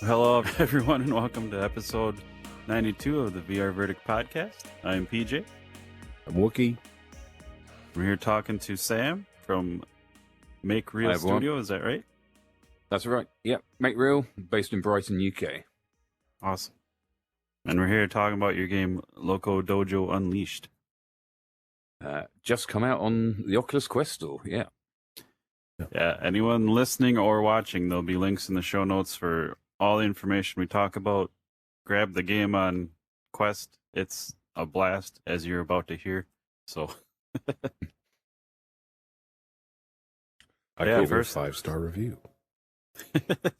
Hello, everyone, and welcome to episode 92 of the VR Verdict podcast. I'm PJ. I'm Wookie. We're here talking to Sam from Make Real Studio. Is that right? That's right. Yep. Make Real, based in Brighton, UK. Awesome. And we're here talking about your game Loco Dojo Unleashed. Just come out on the Oculus Quest store. Yeah. Yeah. Anyone listening or watching, there'll be links in the show notes for all the information we talk about. Grab the game on Quest. It's a blast, as you're about to hear. So, I gave it a 5-star review.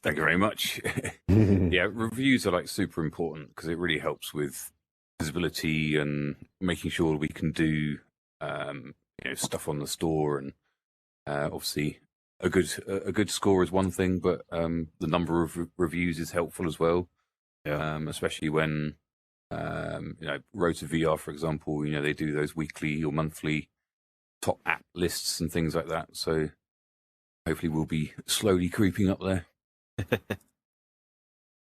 Thank you very much. Yeah, reviews are like super important because it really helps with visibility and making sure we can do stuff on the store, and obviously a good score is one thing, but the number of reviews is helpful as well. Yeah. Especially when Roto VR, for example, they do those weekly or monthly top app lists and things like that. So hopefully we'll be slowly creeping up there.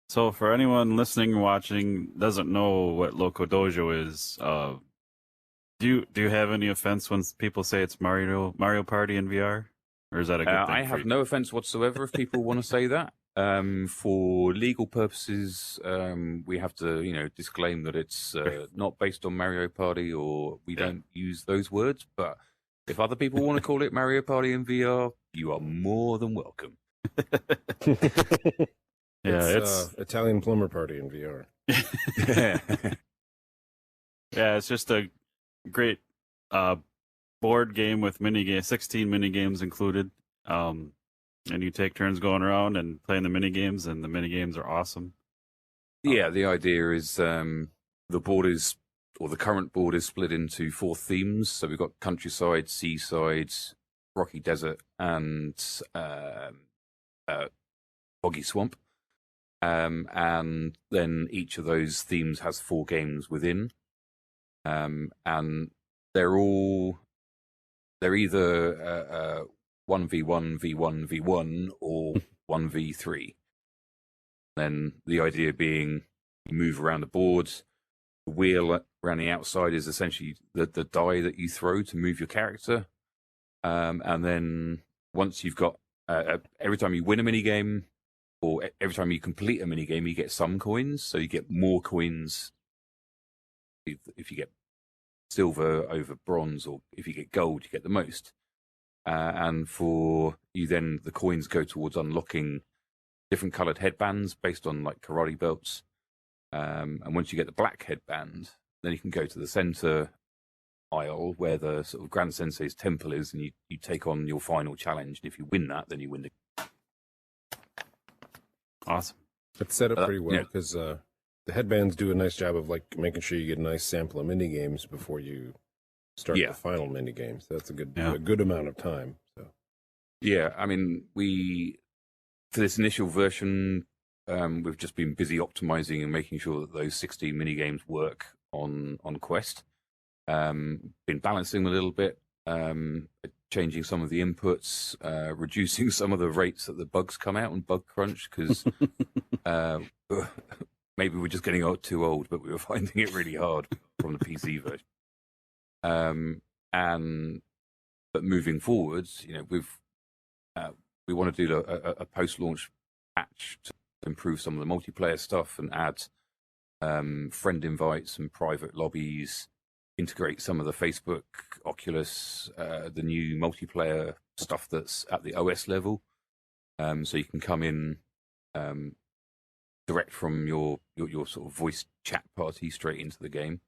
So for anyone listening, watching, doesn't know what Loco Dojo is, do you have any offense when people say it's Mario Party in VR? Or is that a good thing? I have no offense whatsoever if people want to say that. For legal purposes, we have to, disclaim that it's not based on Mario Party, or we don't use those words. But if other people want to call it Mario Party in VR, you are more than welcome. It's Italian Plumber Party in VR. Yeah, it's just a great board game with 16 mini games included. And you take turns going around and playing the mini games, and the mini games are awesome. Yeah, the idea is the current board is split into 4 themes. So we've got countryside, seaside, rocky desert, and boggy swamp. And then each of those themes has 4 games within. And they're either 1v1, v1, v1, or 1v3. Then the idea being you move around the board. The wheel around the outside is essentially the die that you throw to move your character. And then once you've got, every time you win a minigame, or every time you complete a minigame, you get some coins. So you get more coins if you get silver over bronze, or if you get gold, you get the most. And for you, then the coins go towards unlocking different coloured headbands based on like karate belts. And once you get the black headband, then you can go to the centre aisle where the sort of Grand Sensei's temple is, and you take on your final challenge. And if you win that, then you win the. Awesome. It's set up pretty well because the headbands do a nice job of like making sure you get a nice sample of mini games before you start the final mini games. That's a good amount of time. So yeah, I mean, for this initial version, we've just been busy optimizing and making sure that those 16 mini games work on Quest. Been balancing a little bit, changing some of the inputs, reducing some of the rates that the bugs come out and bug crunch, because maybe we're just getting too old, but we were finding it really hard from the PC version. But moving forwards, we want to do a post-launch patch to improve some of the multiplayer stuff and add friend invites and private lobbies, integrate some of the Facebook, Oculus, the new multiplayer stuff that's at the OS level, so you can come in direct from your sort of voice chat party straight into the game.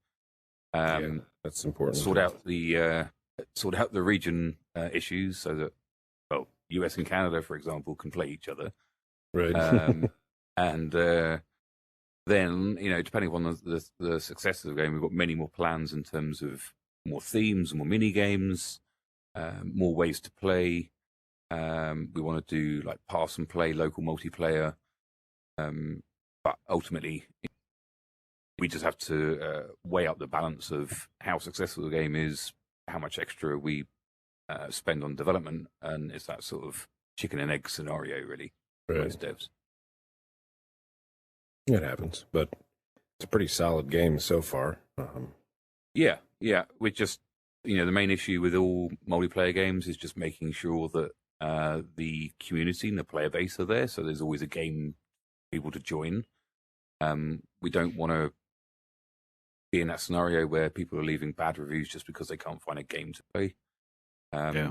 That's important. Sort out the region issues so that, well, US and Canada, for example, can play each other. Right. And then, depending on the success of the game, we've got many more plans in terms of more themes, more mini games, more ways to play. We want to do like pass and play local multiplayer. but ultimately, we just have to weigh up the balance of how successful the game is, how much extra we spend on development, and it's that sort of chicken and egg scenario, really, for most devs. It happens, but it's a pretty solid game so far. Yeah. We're just, the main issue with all multiplayer games is just making sure that the community and the player base are there, so there's always a game for people to join. We don't want to be in that scenario where people are leaving bad reviews just because they can't find a game to play.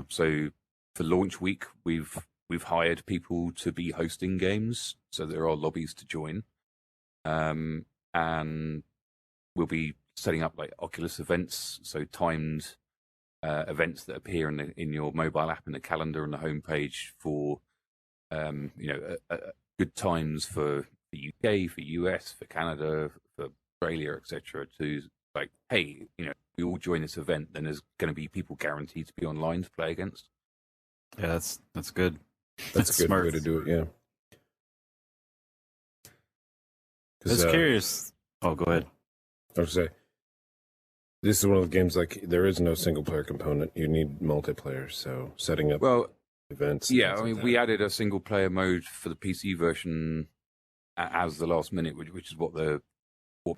So for launch week, we've hired people to be hosting games, so there are lobbies to join. And we'll be setting up like Oculus events, so timed events that appear in your mobile app in the calendar on the homepage for good times for the UK, for US, for Canada, for Australia, etc. To like, hey, we all join this event, then there's going to be people guaranteed to be online to play against. Yeah, that's good. That's a good smart way to do it. Yeah. I was curious. Oh, go ahead. I was say, this is one of the games like there is no single player component. You need multiplayer. So setting up events. Yeah, I mean, we added a single player mode for the PC version as the last minute, which is what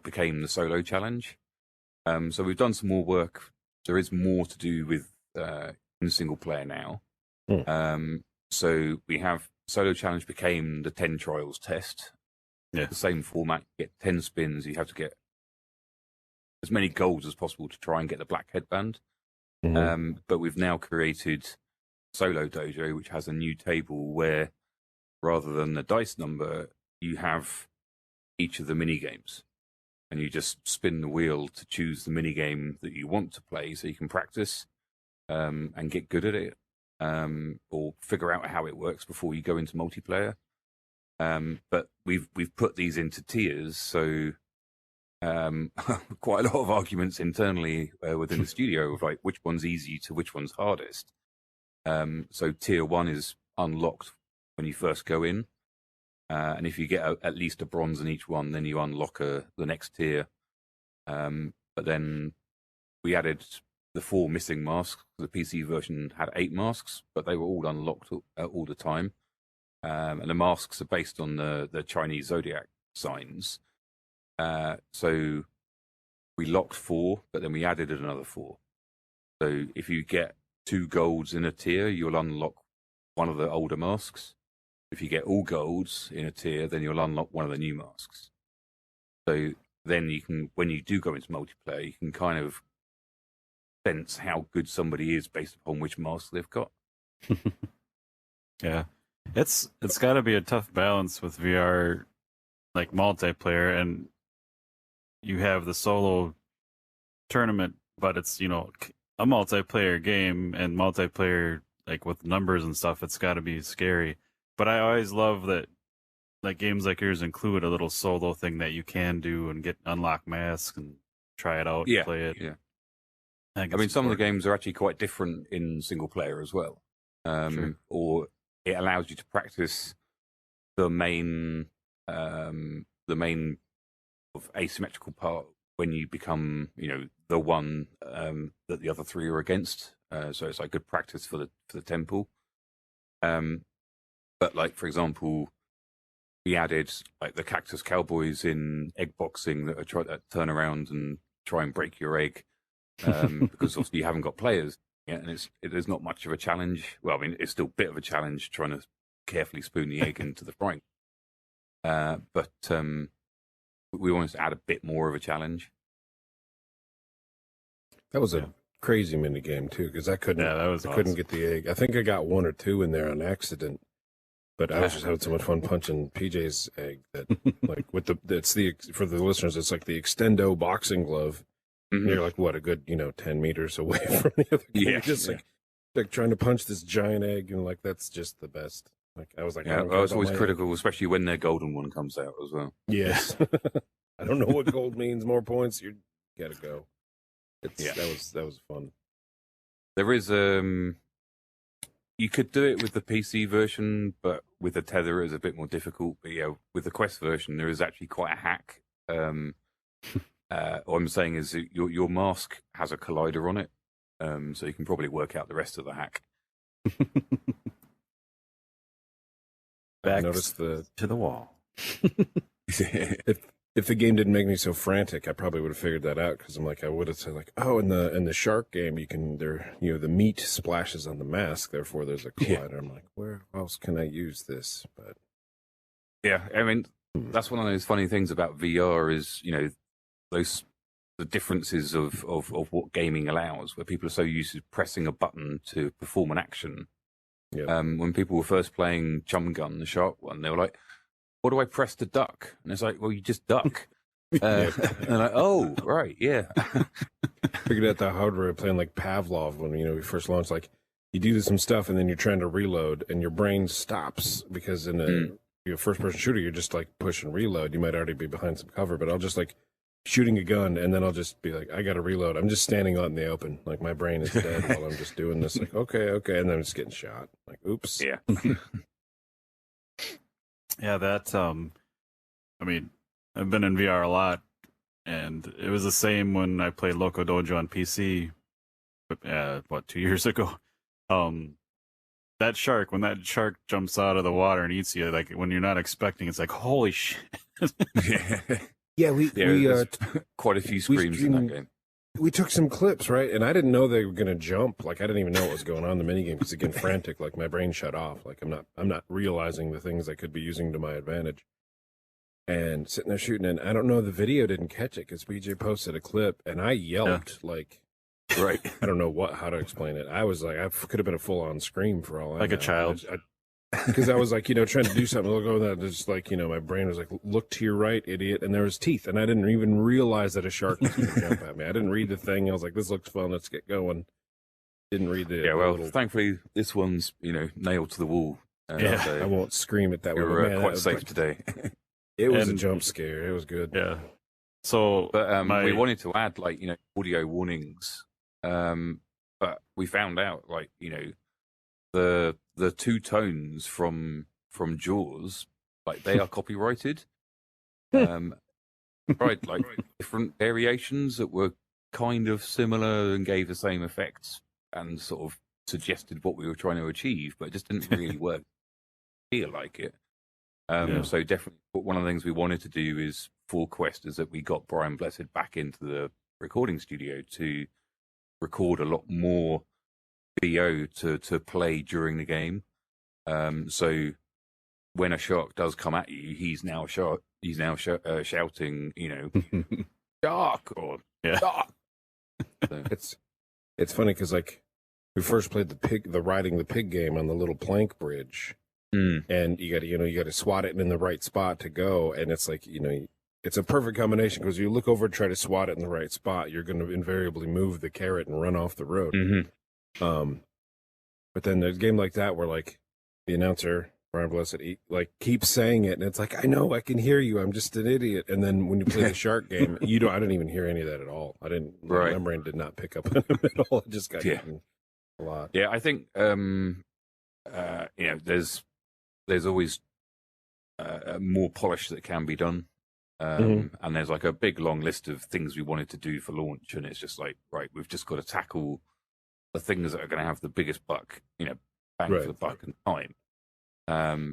became the solo challenge. So we've done some more work. There is more to do with in single player now. So we have solo challenge became the 10 trials test. Yeah. The same format. You get 10 spins. You have to get as many golds as possible to try and get the black headband. But we've now created Solo Dojo, which has a new table where rather than the dice number, you have each of the mini games, and you just spin the wheel to choose the mini game that you want to play, so you can practice and get good at it, or figure out how it works before you go into multiplayer. But we've put these into tiers, so quite a lot of arguments internally within the studio of like which one's easy to which one's hardest. So tier 1 is unlocked when you first go in, and if you get at least a bronze in each one, then you unlock the next tier. But then we added the 4 missing masks. The PC version had 8 masks, but they were all unlocked all the time. And the masks are based on the Chinese zodiac signs. So we locked 4, but then we added another 4. So if you get 2 golds in a tier, you'll unlock one of the older masks. If you get all golds in a tier, then you'll unlock one of the new masks. So then you can, when you do go into multiplayer, you can kind of sense how good somebody is based upon which mask they've got. Yeah. It's got to be a tough balance with VR, like multiplayer, and you have the solo tournament, but it's, a multiplayer game, and multiplayer, like with numbers and stuff, it's got to be scary. But I always love that, like games like yours include a little solo thing that you can do and unlock masks and try it out and play it. Yeah. I mean, some of the games are actually quite different in single player as well. Sure. Or it allows you to practice the main of asymmetrical part when you become, the one that the other 3 are against. So it's like good practice for the temple. But like, for example, we added like the cactus cowboys in egg boxing that are trying to turn around and try and break your egg, because obviously you haven't got players. Yeah, and there's not much of a challenge. Well, I mean, it's still a bit of a challenge trying to carefully spoon the egg into the frying. But we wanted to add a bit more of a challenge. That was a crazy mini game too, because I couldn't get the egg. I think I got 1 or 2 in there on accident, but I was just having so much fun punching PJ's egg that, like, for the listeners, it's like the extendo boxing glove. Mm-hmm. You're like, what, a good 10 meters away from the other guy. You're just like trying to punch this giant egg, and like that's just the best. Like I was like, I was always critical, especially when their golden one comes out as well. Yes. I don't know what gold means. More points, you gotta go. That was fun. There is You could do it with the PC version, but with the tether, it's a bit more difficult. But yeah, with the Quest version, there is actually quite a hack. What I'm saying is that your mask has a collider on it, so you can probably work out the rest of the hack. Back to the wall. If the game didn't make me so frantic, I probably would have figured that out, because I'm like, I would have said like, oh, in the shark game, you can the meat splashes on the mask, therefore there's a collider. Yeah. I'm like, where else can I use this? But yeah, I mean, that's one of those funny things about VR is the differences of what gaming allows, where people are so used to pressing a button to perform an action. Yeah. When people were first playing Chum Gun, the shark one, they were like, what do I press to duck? And it's like, well, you just duck. And they're like, oh, right, yeah. Figured out the hardware playing like Pavlov when we first launched. Like, you do some stuff and then you're trying to reload and your brain stops, because in a first-person shooter, you're just like push and reload. You might already be behind some cover, but I'll just like shooting a gun and then I'll just be like, I got to reload. I'm just standing out in the open, like my brain is dead while I'm just doing this. Like, okay, and then I'm just getting shot. Like, oops. Yeah. Yeah, that, I mean, I've been in VR a lot, and it was the same when I played Loco Dojo on PC, 2 years ago. When that shark jumps out of the water and eats you, like, when you're not expecting, it's like, holy shit. Yeah, we quite a few screams in that game. We took some clips, right? And I didn't know they were going to jump. Like, I didn't even know what was going on in the minigame, because, again, frantic, like, my brain shut off. Like, I'm not realizing the things I could be using to my advantage. And sitting there shooting, and I don't know, the video didn't catch it, because BJ posted a clip, and I yelped, like, right. I don't know how to explain it. I was like, I could have been a full-on scream for all I know. Like a child. Because I was like, trying to do something, look over that, just like, my brain was like, look to your right, idiot, and there was teeth, and I didn't even realize that a shark was going to jump at me. I didn't read the thing. I was like, this looks fun, let's get going. Didn't read the thankfully this one's nailed to the wall. I won't scream it that way. We're quite safe today. It was a jump scare. It was good. Yeah. So, but we wanted to add audio warnings, but we found out the two tones from Jaws, like, they are copyrighted. Right, like different variations that were kind of similar and gave the same effects and sort of suggested what we were trying to achieve, but it just didn't really work. Feel like it. So definitely, one of the things we wanted to do is for Quest is that we got Brian Blessed back into the recording studio to record a lot more video to play during the game. So when a shark does come at you, he's now shouting, shark or shark. So. It's funny because like we first played the riding the pig game on the little plank bridge, and you got to swat it in the right spot to go, and it's like it's a perfect combination because you look over and try to swat it in the right spot, you're going to invariably move the carrot and run off the road. But then there's a game like that where like the announcer Brian Blessed keeps saying it, and it's like, I know, I can hear you, I'm just an idiot. And then when you play the shark game, I didn't even hear any of that at all. I didn't. Right. My brain did not pick up on him at all. It just got eaten a lot. Yeah, I think there's always more polish that can be done. And there's like a big long list of things we wanted to do for launch, and it's just like, right, we've just got to tackle the things that are going to have the biggest buck, bang for the buck and time.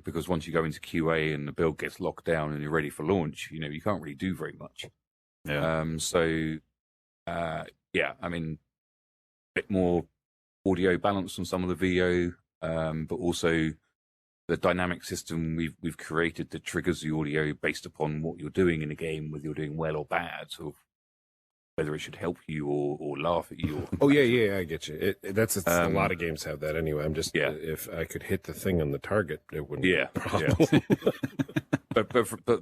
Because once you go into QA and the build gets locked down and you're ready for launch, you can't really do very much. Yeah. I mean, a bit more audio balance on some of the VO, but also the dynamic system we've created that triggers the audio based upon what you're doing in the game, whether you're doing well or bad, or whether it should help you or laugh at you. Oh yeah, I get you. That's a lot of games have that anyway. I'm just if I could hit the thing on the target, it wouldn't. Be a problem. but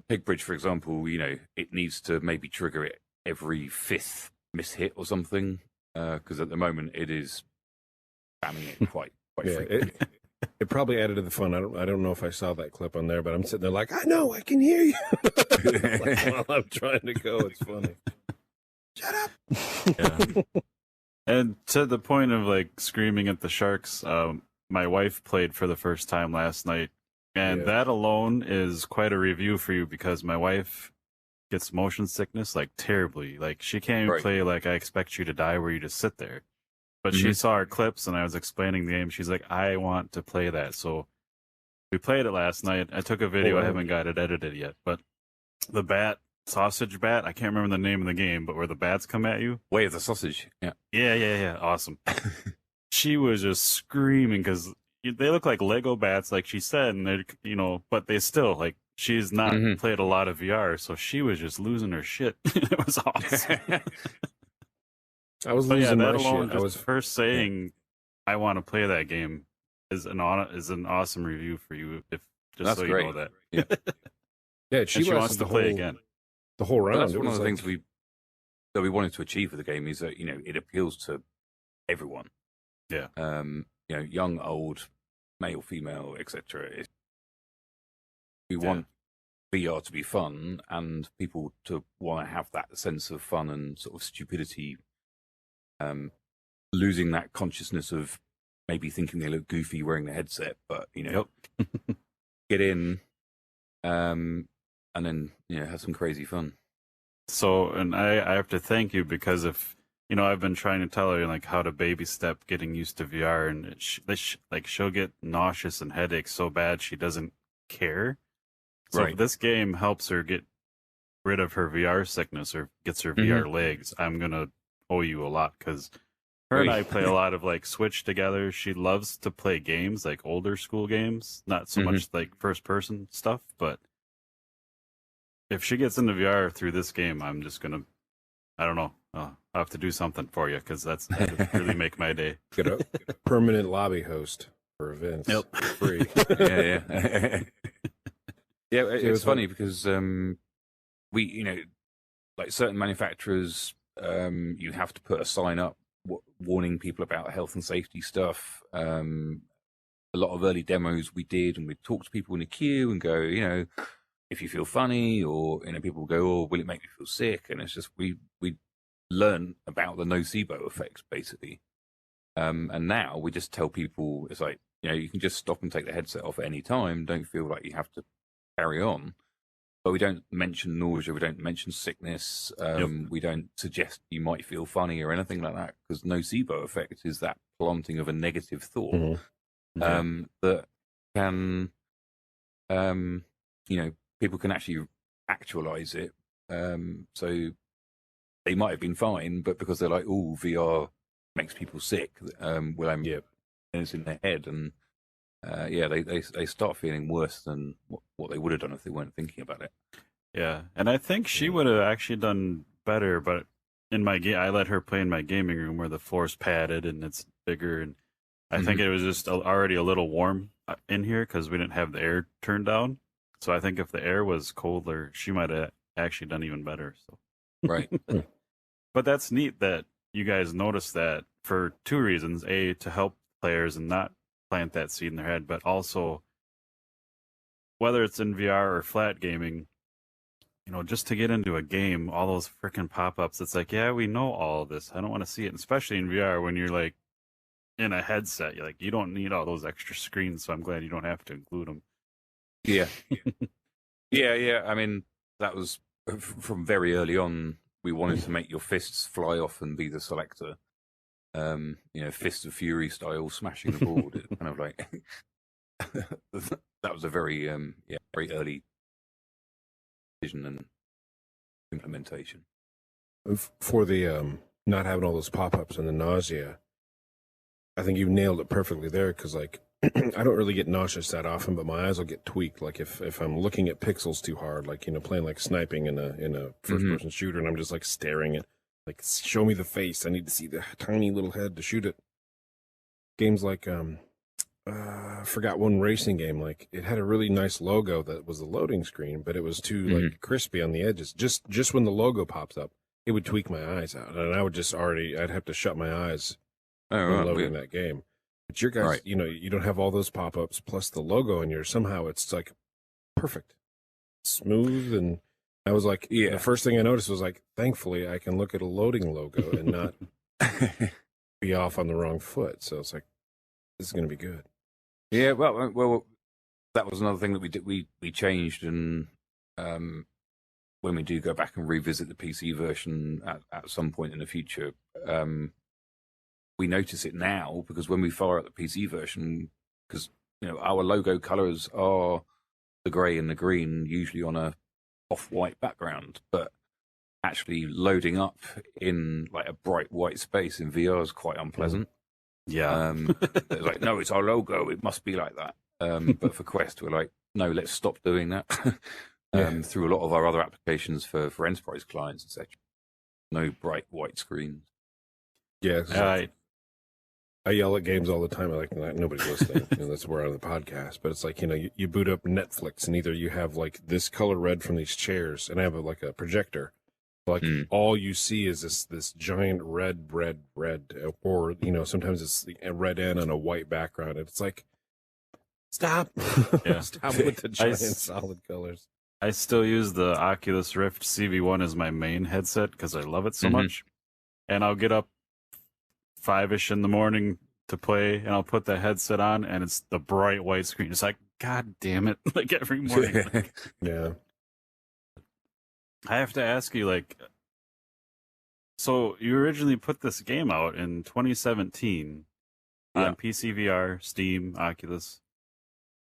Pig Bridge, for example, it needs to maybe trigger it every 5th mishit or something, because at the moment it is spamming it quite frequently. It probably added to the fun. I don't know if I saw that clip on there, but I'm sitting there like, I know, I can hear you. While I'm trying to go, it's funny. Shut up. Yeah. And to the point of like screaming at the sharks, my wife played for the first time last night, and that alone is quite a review for you because my wife gets motion sickness like terribly. Like she can't even play like I Expect You to Die, where you just sit there. But she saw our clips, and I was explaining the game. She's like, I want to play that. So we played it last night. I took a video. I haven't got it edited yet. But the sausage bat, I can't remember the name of the game, but where the bats come at you. Way of the Sausage. Yeah. Yeah. Awesome. She was just screaming because they look like Lego bats, like she said, and they're, but they still, like, she's not played a lot of VR, so she was just losing her shit. It was awesome. I was losing my shit. I was first saying I want to play that game is an awesome review for you. That's so great. You know that. Yeah, she wants to play again. The whole round. That's one of the things that we wanted to achieve with the game is that it appeals to everyone. Yeah. Young, old, male, female, etc. We want VR to be fun and people to want to have that sense of fun and sort of stupidity. Losing that consciousness of maybe thinking they look goofy wearing the headset, but get in, and then have some crazy fun. So, and I have to thank you because I've been trying to tell her like how to baby step getting used to VR, and she'll get nauseous and headaches so bad she doesn't care. So if this game helps her get rid of her VR sickness or gets her VR legs, I'm gonna owe you a lot because her and I play a lot of like Switch together. She loves to play games, like older school games, not so much like first person stuff. But if she gets into VR through this game, I'm just gonna, I don't know, I'll have to do something for you because that would really make my day. Get a permanent lobby host for events. Yep. Free. Yeah, it's funny because we, like certain manufacturers, you have to put a sign up warning people about health and safety stuff. A lot of early demos we did, and we'd talk to people in the queue and go, if you feel funny, or people go, oh, will it make me feel sick? And it's just we learn about the nocebo effects basically. And now we just tell people it's like you can just stop and take the headset off at any time. Don't feel like you have to carry on. But we don't mention nausea, we don't mention sickness, we don't suggest you might feel funny or anything like that, because nocebo effect is that planting of a negative thought that can, people can actually actualize it. So they might have been fine, but because they're like, oh, VR makes people sick, and it's in their head, and they start feeling worse than what they would have done if they weren't thinking about it. Yeah, and I think she would have actually done better, but in my game, I let her play in my gaming room where the floor's padded and it's bigger, and I think it was just already a little warm in here because we didn't have the air turned down. So I think if the air was colder, she might have actually done even better. So right, but that's neat that you guys noticed that for two reasons: A, to help players and not plant that seed in their head, but also whether it's in VR or flat gaming, just to get into a game, all those freaking pop-ups, it's like, yeah, we know all of this. I don't want to see it, and especially in VR when you're like in a headset, you're like, you don't need all those extra screens, so I'm glad you don't have to include them. Yeah. I mean, that was from very early on. We wanted to make your fists fly off and be the selector. Fist of Fury style, smashing the board. It kind of like that was a very very early vision and implementation. For the not having all those pop-ups and the nausea, I think you nailed it perfectly there, because like I don't really get nauseous that often, but my eyes will get tweaked. Like if I'm looking at pixels too hard, like playing like sniping in a first-person shooter, and I'm just like staring at, like, show me the face. I need to see the tiny little head to shoot it. Games like I forgot one racing game. Like it had a really nice logo that was the loading screen, but it was too like crispy on the edges. Just when the logo pops up, it would tweak my eyes out, and I would I'd have to shut my eyes when loading that game. But your guys, you don't have all those pop-ups plus the logo in yours. Somehow it's like perfect, smooth, and I was like, the first thing I noticed was like, thankfully I can look at a loading logo and not be off on the wrong foot. So it's like, this is going to be good. Yeah, well, that was another thing that we did. We changed, and when we do go back and revisit the PC version at some point in the future, we notice it now because when we fire up the PC version, because our logo colors are the grey and the green, usually on a off-white background, but actually loading up in like a bright white space in VR is quite unpleasant. Yeah. It's like, no, it's our logo. It must be like that. But for Quest, we're like, no, let's stop doing that. Through a lot of our other applications for enterprise clients, etc. No bright white screens. Yeah, I yell at games all the time. I like nobody's listening. That's where we're on the podcast. But it's like you boot up Netflix, and either you have like this color red from these chairs, and I have like a projector. Like all you see is this giant red, or sometimes it's a red N on a white background. And it's like, stop, stop with the giant solid colors. I still use the Oculus Rift CV1 as my main headset because I love it so much. And I'll get up 5-ish in the morning to play, and I'll put the headset on, and it's the bright white screen. It's like, God damn it! Like every morning. Yeah. I have to ask you, so you originally put this game out in 2017 on PCVR, Steam, Oculus.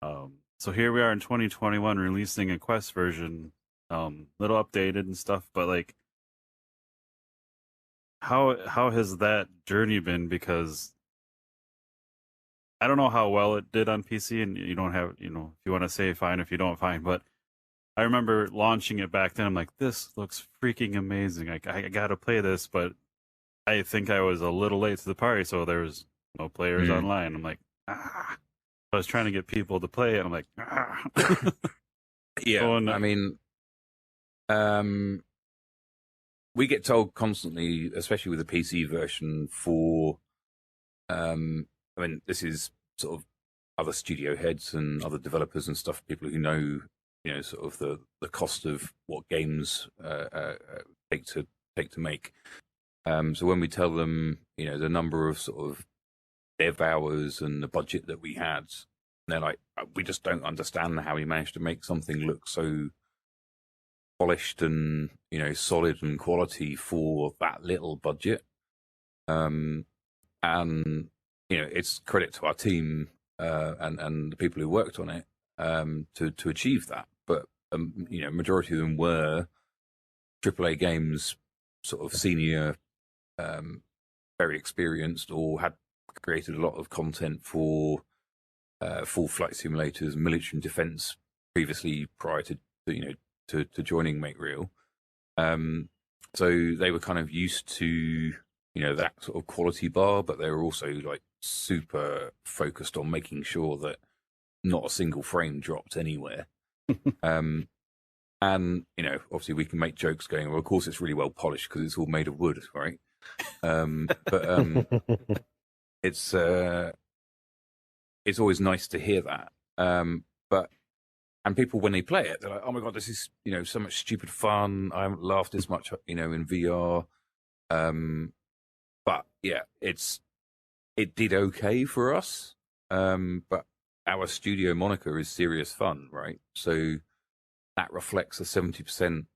So here we are in 2021 releasing a Quest version, little updated and stuff, but how has that journey been? Because I don't know how well it did on PC, and you don't have, if you want to say fine, if you don't, fine, but I remember launching it back then. I'm like, this looks freaking amazing. I got to play this, but I think I was a little late to the party, so there was no players online. I'm like, I was trying to get people to play it. I'm like, Yeah, I mean, we get told constantly, especially with the PC version, this is sort of other studio heads and other developers and stuff, people who know, sort of the cost of what games take to make. So when we tell them, the number of sort of dev hours and the budget that we had, they're like, we just don't understand how we managed to make something look so polished and solid and quality for that little budget. And it's credit to our team and the people who worked on it to achieve that. But majority of them were AAA games, sort of senior, very experienced, or had created a lot of content for full flight simulators, military and defense previously prior to joining Make Real. So they were kind of used to that sort of quality bar, but they were also like super focused on making sure that not a single frame dropped anywhere. And obviously we can make jokes going, well, of course it's really well polished because it's all made of wood, right? But it's always nice to hear that. And people, when they play it, they're like, oh my God, this is, so much stupid fun. I haven't laughed this much, in VR. But yeah, it did okay for us. But our studio moniker is serious fun, right? So that reflects the 70%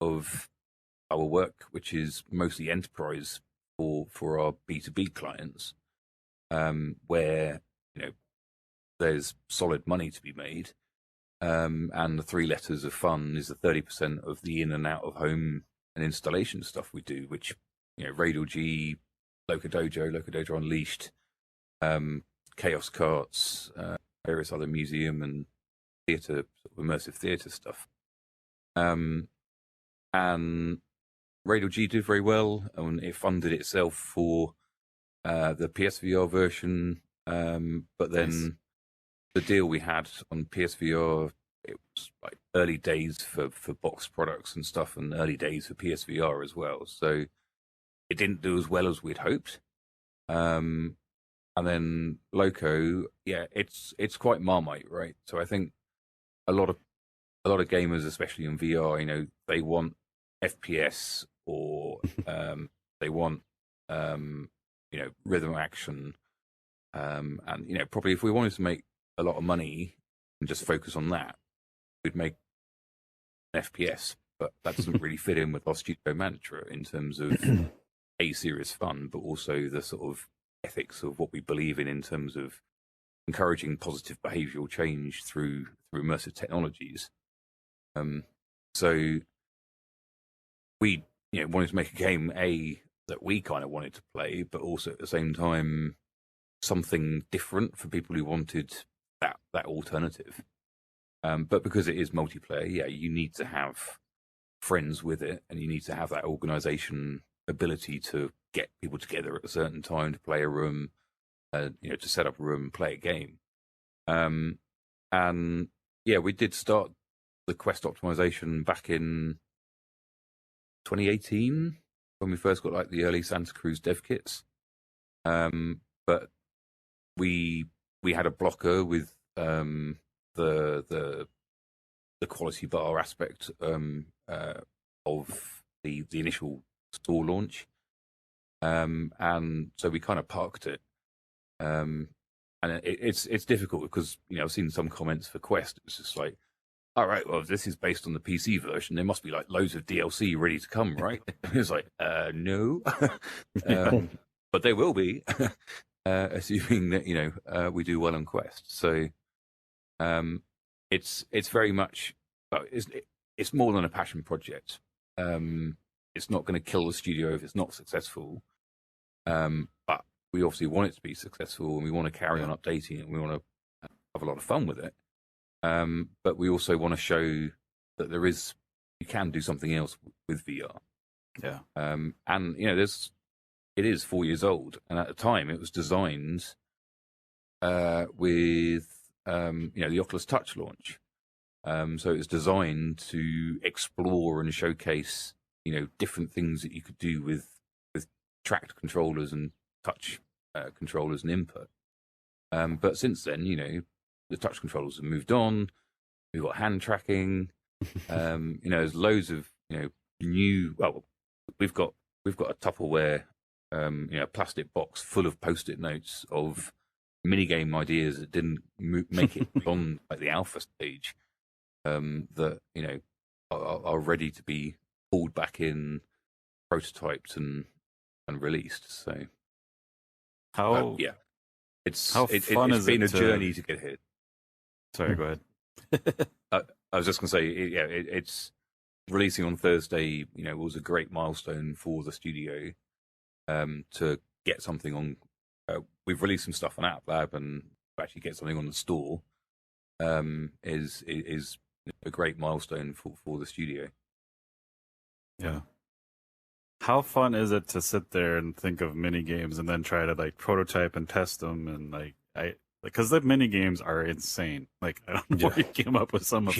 of our work, which is mostly enterprise for our B2B clients, where, there's solid money to be made. And the 3 letters of fun is the 30% of the in and out of home and installation stuff we do, which, Radial G, Loco Dojo Unleashed, Chaos Carts, various other museum and theatre, sort of immersive theatre stuff. And Radial G did very well, and it funded itself for the PSVR version. But then the deal we had on PSVR, it was like early days for box products and stuff, and early days for PSVR as well. So it didn't do as well as we'd hoped. And then Loco, it's quite Marmite, right? So I think a lot of gamers, especially in VR, they want FPS or they want rhythm action. And probably if we wanted to make a lot of money and just focus on that, we'd make an FPS, but that doesn't really fit in with our studio mantra in terms of serious fun, but also the sort of ethics of what we believe in terms of encouraging positive behavioural change through immersive technologies. So we wanted to make a game that we kind of wanted to play, but also at the same time something different for people who wanted that alternative. But because it is multiplayer, you need to have friends with it, and you need to have that organisation ability to get people together at a certain time to play a room, to set up a room, play a game. And we did start the Quest optimization back in 2018 when we first got like the early Santa Cruz dev kits. But we had a blocker with the quality bar aspect of the initial store launch, and so we kind of parked it. And it's difficult because I've seen some comments for Quest. It's just like, all right, well, if this is based on the PC version, there must be like loads of DLC ready to come, right? It's like, no, but there will be, assuming that we do well on Quest. So it's very much, it's more than a passion project. It's not going to kill the studio if it's not successful, but we obviously want it to be successful, and we want to carry on updating it, and we want to have a lot of fun with it. But we also want to show that you can do something else with VR. Yeah. And it is 4 years old, and at the time it was designed with the Oculus Touch launch. So it was designed to explore and showcase different things that you could do with tracked controllers and touch controllers and input. But since then, the touch controllers have moved on. We've got hand tracking. There's loads of new. Well, we've got a Tupperware, plastic box full of post-it notes of minigame ideas that didn't make it beyond like the alpha stage. That are ready to be pulled back in, prototyped and released. So it's been a journey to get here. Sorry, go ahead. I was just going to say, it's releasing on Thursday. Was a great milestone for the studio to get something on. We've released some stuff on App Lab, and to actually get something on the store is a great milestone for the studio. Yeah. How fun is it to sit there and think of mini games and then try to like prototype and test them, and because the mini games are insane. Like, I don't know where you came up with some of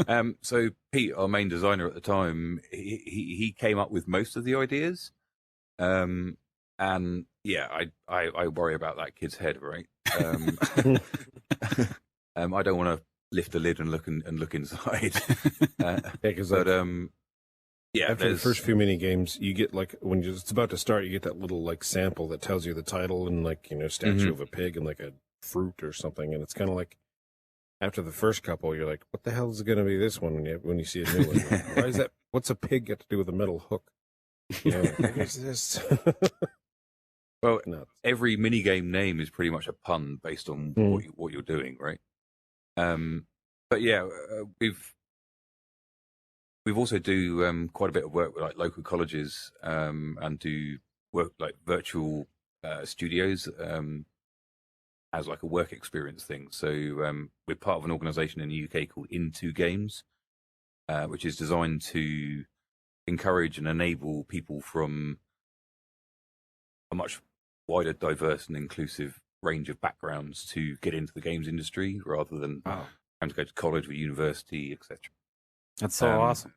them. So Pete, our main designer at the time, he came up with most of the ideas. And I worry about that kid's head, right? I don't want to lift the lid and look inside. After the first few mini games, you get like when it's about to start, you get that little like sample that tells you the title and like statue of a pig and like a fruit or something, and it's kind of like after the first couple, you're like, what the hell is going to be this one when you see a new one? Like, why is that? What's a pig got to do with a metal hook? What is this? Well, every minigame name is pretty much a pun based on what you're doing, right? But yeah, we've also do quite a bit of work with like local colleges and do work like virtual studios as like a work experience thing. So we're part of an organisation in the UK called Into Games, which is designed to encourage and enable people from a much wider, diverse and inclusive range of backgrounds to get into the games industry rather than having to go to college or university, etc. That's so awesome.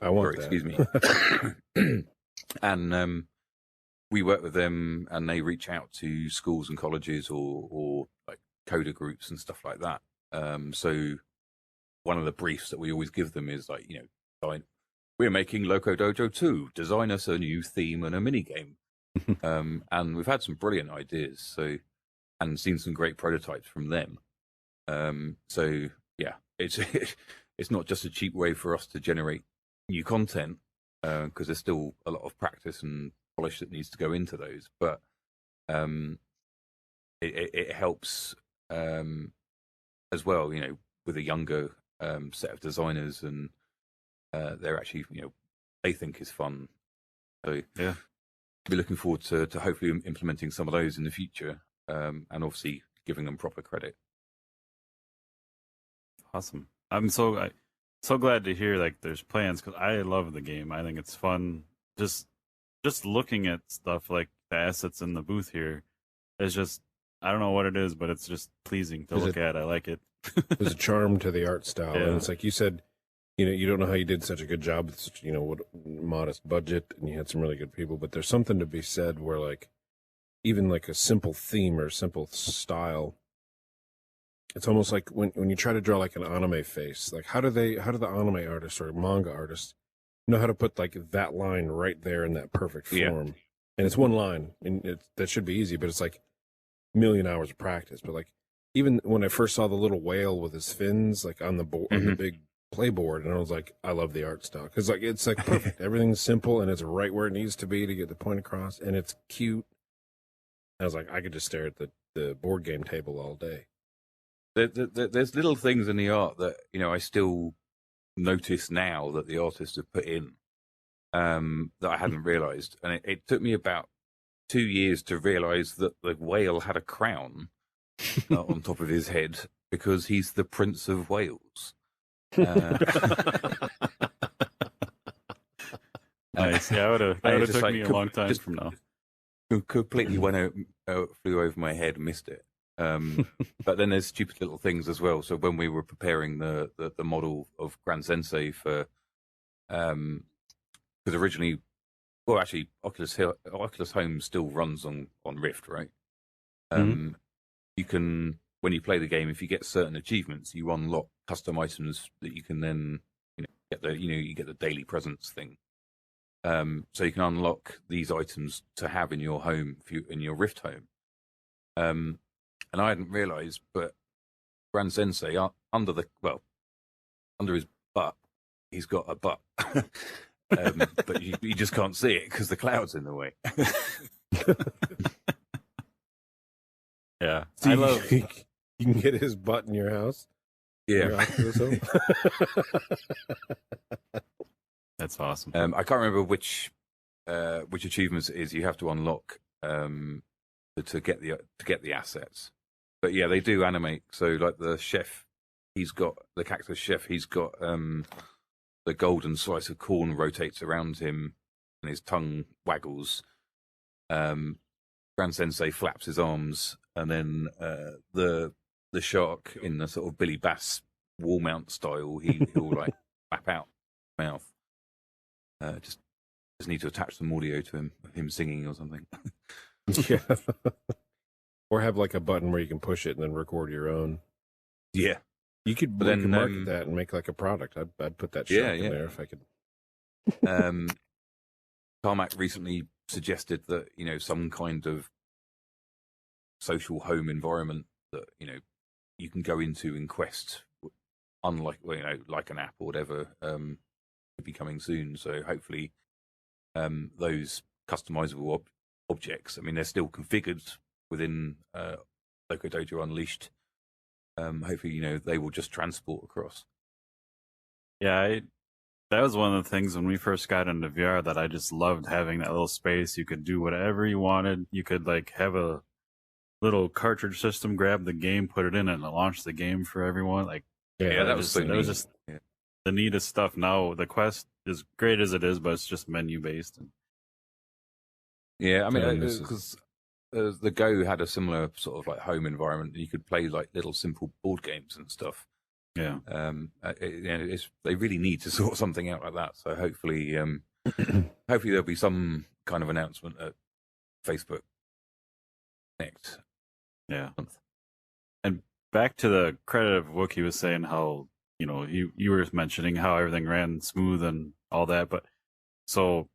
I want that. Excuse me. And we work with them, and they reach out to schools and colleges or like coder groups and stuff like that. So one of the briefs that we always give them is like, we're making Loco Dojo 2. Design us a new theme and a mini game. And we've had some brilliant ideas. So and seen some great prototypes from them. So yeah, it's it's not just a cheap way for us to generate new content, because there's still a lot of practice and polish that needs to go into those, but it helps as well, with a younger set of designers, and they're actually, they think is fun. So yeah, be looking forward to hopefully implementing some of those in the future, and obviously giving them proper credit. Awesome. I'm so glad to hear like there's plans, because I love the game. I think it's fun. Just looking at stuff like the assets in the booth here is just, I don't know what it is, but it's just pleasing to look at. I like it. There's a charm to the art style, Yeah. and it's like you said, you don't know how you did such a good job with such, what modest budget, and you had some really good people, but there's something to be said where like even like a simple theme or simple style, it's almost like when you try to draw like an anime face, like how do the anime artists or manga artists know how to put like that line right there in that perfect form? Yeah. And it's one line, and that should be easy, but it's like a million hours of practice. But like even when I first saw the little whale with his fins like on the board, on the big playboard, and I was like, I love the art style, because like it's like perfect. Everything's simple and it's right where it needs to be to get the point across, and it's cute. I was like, I could just stare at the board game table all day. There's little things in the art that I still notice now that the artists have put in, that I hadn't realised, and it took me about 2 years to realise that the whale had a crown on top of his head, because he's the Prince of Wales. Nice. Yeah, that would have took me a long time from now. Completely went out, flew over my head, missed it. But then there's stupid little things as well. So when we were preparing the model of Grand Sensei for, because originally, well, actually, Oculus Home still runs on Rift, right? You can, when you play the game, if you get certain achievements, you unlock custom items that you can then, you get the daily presence thing. So you can unlock these items to have in your home, in your Rift home. And I hadn't realised, but Grand Sensei, under his butt, he's got a butt. But you just can't see it because the cloud's in the way. Yeah. So you can get his butt in your house? Yeah. That's awesome. I can't remember which achievements it is you have to unlock to get the assets. But yeah, they do animate. So like the chef, the cactus chef, he's got the golden slice of corn rotates around him and his tongue waggles. Grand Sensei flaps his arms, and then the shark in the sort of Billy Bass wall mount style, he'll like flap out mouth. Just need to attach some audio to him singing or something. Yeah. Or have like a button where you can push it and then record your own. Yeah. You could market that and make like a product. I'd put that shark in there if I could. Carmack recently suggested that, some kind of social home environment that, you can go into in Quest, unlike, like an app or whatever, could be coming soon. So hopefully those customizable objects, they're still configured within Loco Dojo Unleashed. Hopefully, they will just transport across. Yeah, that was one of the things when we first got into VR that I just loved, having that little space. You could do whatever you wanted. You could like have a little cartridge system, grab the game, put it in, and launch the game for everyone. Like, that was just the neatest stuff. Now the Quest is great as it is, but it's just menu based. Yeah, because the Go had a similar sort of like home environment. You could play like little simple board games and stuff. Yeah. They really need to sort something out like that. So hopefully, hopefully there'll be some kind of announcement at Facebook next month. And back to the credit of Wookie was saying how, you were mentioning how everything ran smooth and all that. But so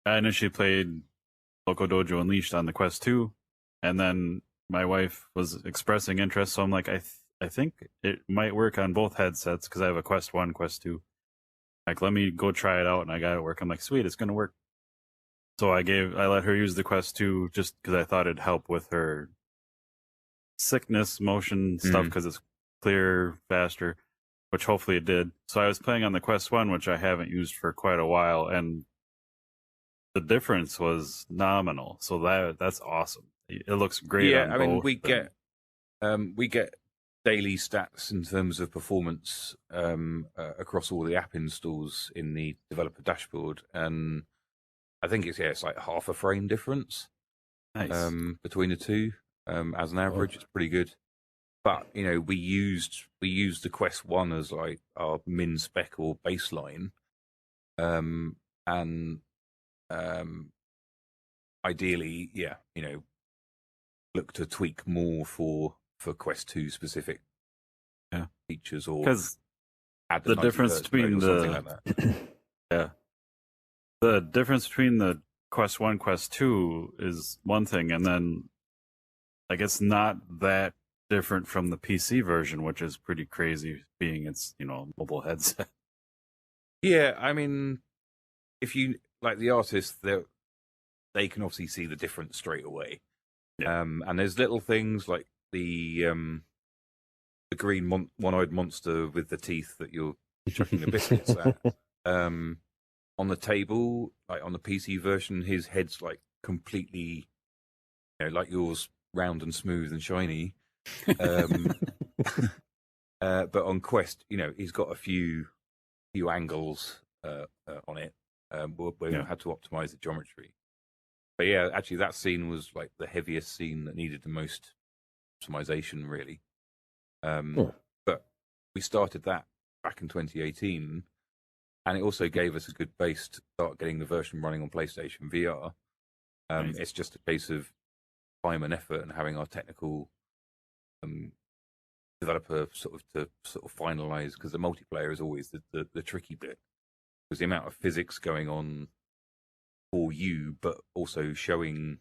I initially played Loco Dojo Unleashed on the Quest 2, and then my wife was expressing interest, so I'm like, I think it might work on both headsets because I have a Quest 1, Quest 2. Like, let me go try it out, and I got it work. I'm like, sweet, it's gonna work. So I let her use the Quest 2 just because I thought it'd help with her sickness, motion stuff because it's clearer, faster, which hopefully it did. So I was playing on the Quest 1, which I haven't used for quite a while, and the difference was nominal. So that's awesome. It looks great. Yeah, on I mean, both, we get daily stats in terms of performance across all the app installs in the developer dashboard, and I think it's like half a frame difference between the two. As an average, it's pretty good. But we used the Quest 1 as like our min spec or baseline, and ideally, look to tweak more for Quest 2 specific features, or because add the difference between the difference between the Quest 1, Quest 2 is one thing, and then I guess not that different from the PC version, which is pretty crazy, being its mobile headset. Yeah, I mean, if you like the artists, they can obviously see the difference straight away. Yeah. And there's little things like the green one-eyed monster with the teeth that you're chucking the biscuits at. On the table, like on the PC version, his head's like completely, like yours, round and smooth and shiny. But on Quest, he's got a few angles on it where we had to optimize the geometry. But yeah, actually, that scene was like the heaviest scene that needed the most optimization, really. But we started that back in 2018, and it also gave us a good base to start getting the version running on PlayStation VR. Nice. It's just a case of time and effort and having our technical developer sort of finalize, because the multiplayer is always the tricky bit, because the amount of physics going on for you, but also showing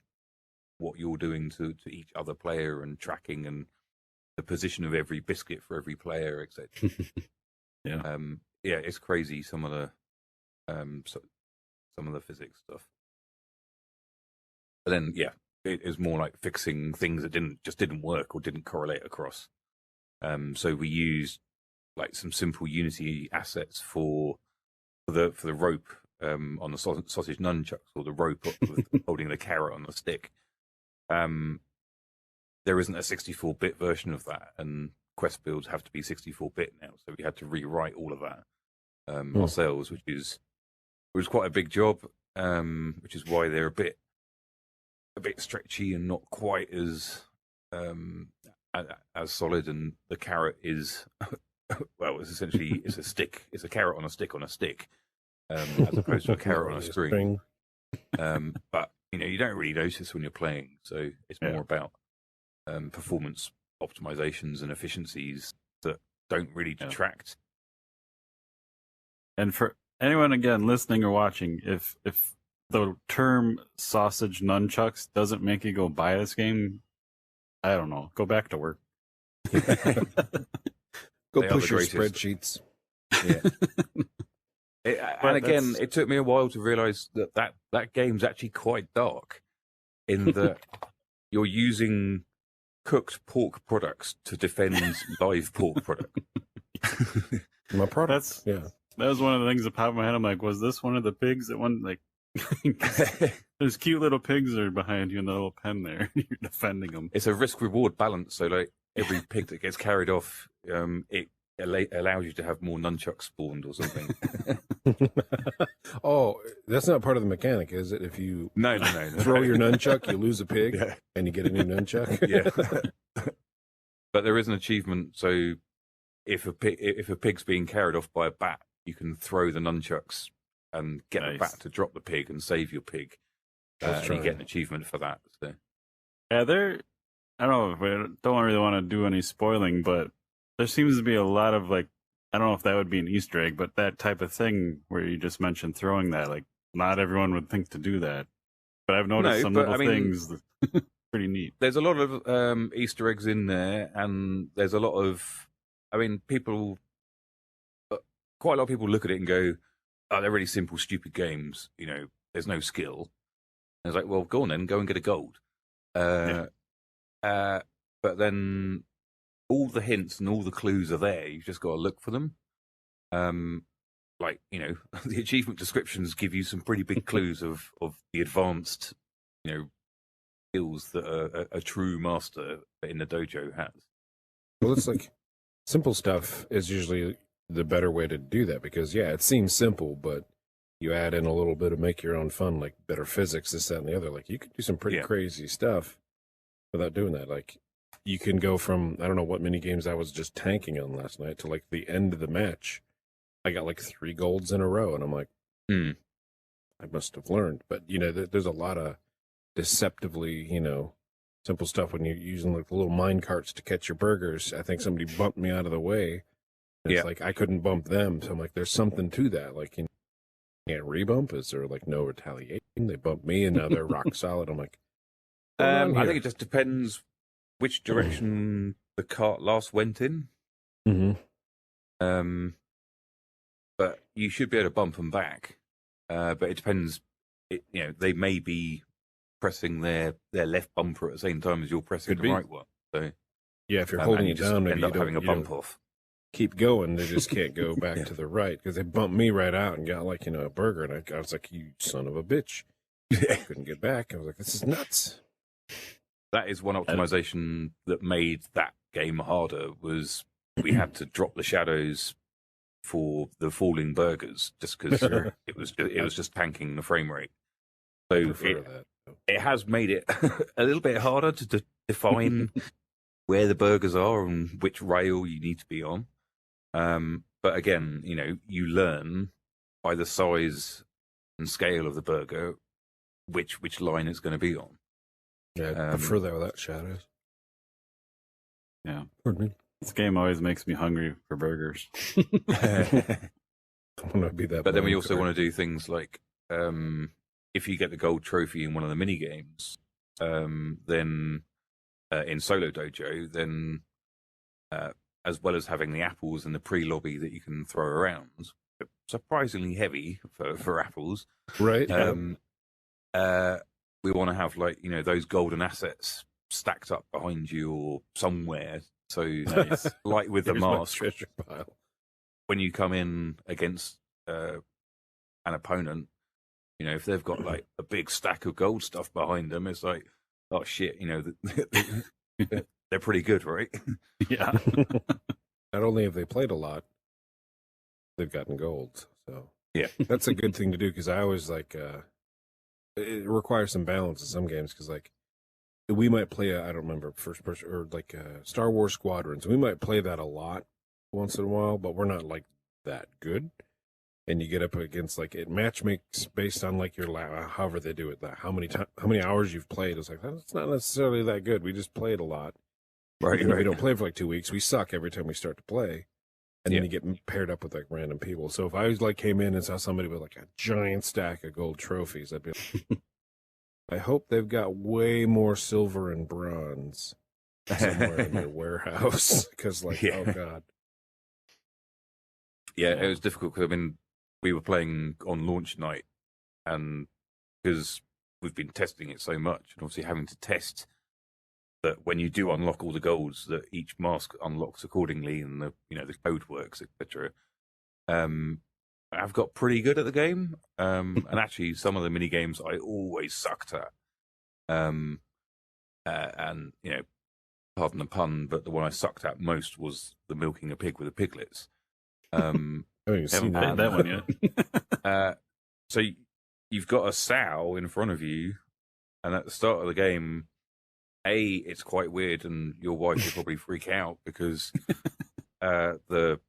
what you're doing to each other player and tracking and the position of every biscuit for every player, etc. It's crazy, some of the physics stuff. But then it is more like fixing things that didn't work or didn't correlate across. So we used like some simple Unity assets for the rope on the sausage nunchucks, or the rope holding the carrot on the stick. There isn't a 64-bit version of that, and Quest builds have to be 64-bit now, so we had to rewrite all of that ourselves, which was quite a big job, which is why they're a bit stretchy and not quite as solid. And the carrot is it's essentially it's a stick. It's a carrot on a stick on a stick, as opposed to a carrot on a string. But you don't really notice when you're playing, so it's more about performance optimizations and efficiencies that don't really detract. And for anyone again listening or watching, if the term sausage nunchucks doesn't make you go buy this game, I don't know. Go back to work. Go push your spreadsheets. Yeah. And again, it took me a while to realize that game's actually quite dark, in that you're using cooked pork products to defend live pork product. My products. That was one of the things that popped in my head. I'm like, was this one of the pigs that won? Like, there's cute little pigs that are behind you in the little pen there. You're defending them. It's a risk-reward balance. So, like, every pig that gets carried off, it allows you to have more nunchucks spawned or something. Oh, that's not part of the mechanic, is it? If you no. throw your nunchuck, you lose a pig, and you get a new nunchuck. Yeah. But there is an achievement. So, if a pig's being carried off by a bat, you can throw the nunchucks and get the bat to drop the pig and save your pig. And you get an achievement for that. So. Yeah, I don't know if we don't really want to do any spoiling, but there seems to be a lot of, like, I don't know if that would be an Easter egg, but that type of thing where you just mentioned throwing that, like, not everyone would think to do that. But I've noticed some little things. pretty neat. There's a lot of Easter eggs in there, and there's a lot of, I mean, people, quite a lot of people look at it and go, "Oh, they're really simple, stupid games. You know, there's no skill." And it's like, well, go on then, go and get a gold. But then all the hints and all the clues are there. You've just got to look for them. Like, you know, the achievement descriptions give you some pretty big clues of the advanced, you know, skills that a true master in the dojo has. Well, it's like simple stuff is usually the better way to do that because, yeah, it seems simple, but you add in a little bit of make your own fun, like better physics, this, that, and the other. Like, you could do some pretty crazy stuff without doing that. Like, you can go from, I don't know what mini games I was just tanking on last night to, like, the end of the match. I got, like, 3 golds in a row, and I'm like, I must have learned. But, you know, there's a lot of deceptively, you know, simple stuff when you're using, like, the little mine carts to catch your burgers. I think somebody bumped me out of the way. And it's like, I couldn't bump them. So I'm like, there's something to that. Like, you know, can't rebump? Is there like no retaliation? They bumped me and now they're rock solid. I'm like, I think it just depends which direction the cart last went in. But you should be able to bump them back. But it depends. You know, they may be pressing their left bumper at the same time as you're pressing the right one. So yeah, if you're holding it down, maybe end up having a bump off. Keep going. They just can't go back to the right because they bumped me right out and got like, you know, a burger. And I was like, you son of a bitch. I couldn't get back. I was like, this is nuts. That is one optimization that made that game harder was we had to drop the shadows for the falling burgers just because it was just tanking the frame rate. So it has made it a little bit harder to define where the burgers are and which rail you need to be on. But again, you know, you learn by the size and scale of the burger which line it's going to be on. Yeah, I prefer that without shadows. Yeah. Pardon me. This game always makes me hungry for burgers. I want to be that. But then we also want to do things like if you get the gold trophy in one of the mini games, then in Solo Dojo, then as well as having the apples and the pre-lobby that you can throw around, surprisingly heavy for apples, right? We want to have, like, you know, those golden assets stacked up behind you or somewhere. So, like with the mask, treasure pile. When you come in against an opponent, you know, if they've got like a big stack of gold stuff behind them, it's like, oh shit, you know, they're pretty good, right? Yeah. Not only have they played a lot, they've gotten gold. So yeah, that's a good thing to do because I always like. It requires some balance in some games because, like, we might play I don't remember first person or like Star Wars Squadrons. We might play that a lot once in a while, but we're not like that good. And you get up against like it match makes based on like your however they do it, that how many hours you've played. It's like that's not necessarily that good. We just played a lot. Right. We don't play for like 2 weeks. We suck every time we start to play. And then you get paired up with like random people. So if I was like came in and saw somebody with like a giant stack of gold trophies, I'd be like, I hope they've got way more silver and bronze somewhere in their warehouse. Because like, oh god. Yeah, it was difficult because I mean, we were playing on launch night, and because we've been testing it so much, and obviously having to test that when you do unlock all the golds, that each mask unlocks accordingly, and the the code works, etc. I've got pretty good at the game, and actually some of the mini games I always sucked at. And pardon the pun, but the one I sucked at most was the milking a pig with the piglets. I haven't seen that one yet. So you've got a sow in front of you, and at the start of the game, it's quite weird, and your wife will probably freak out because the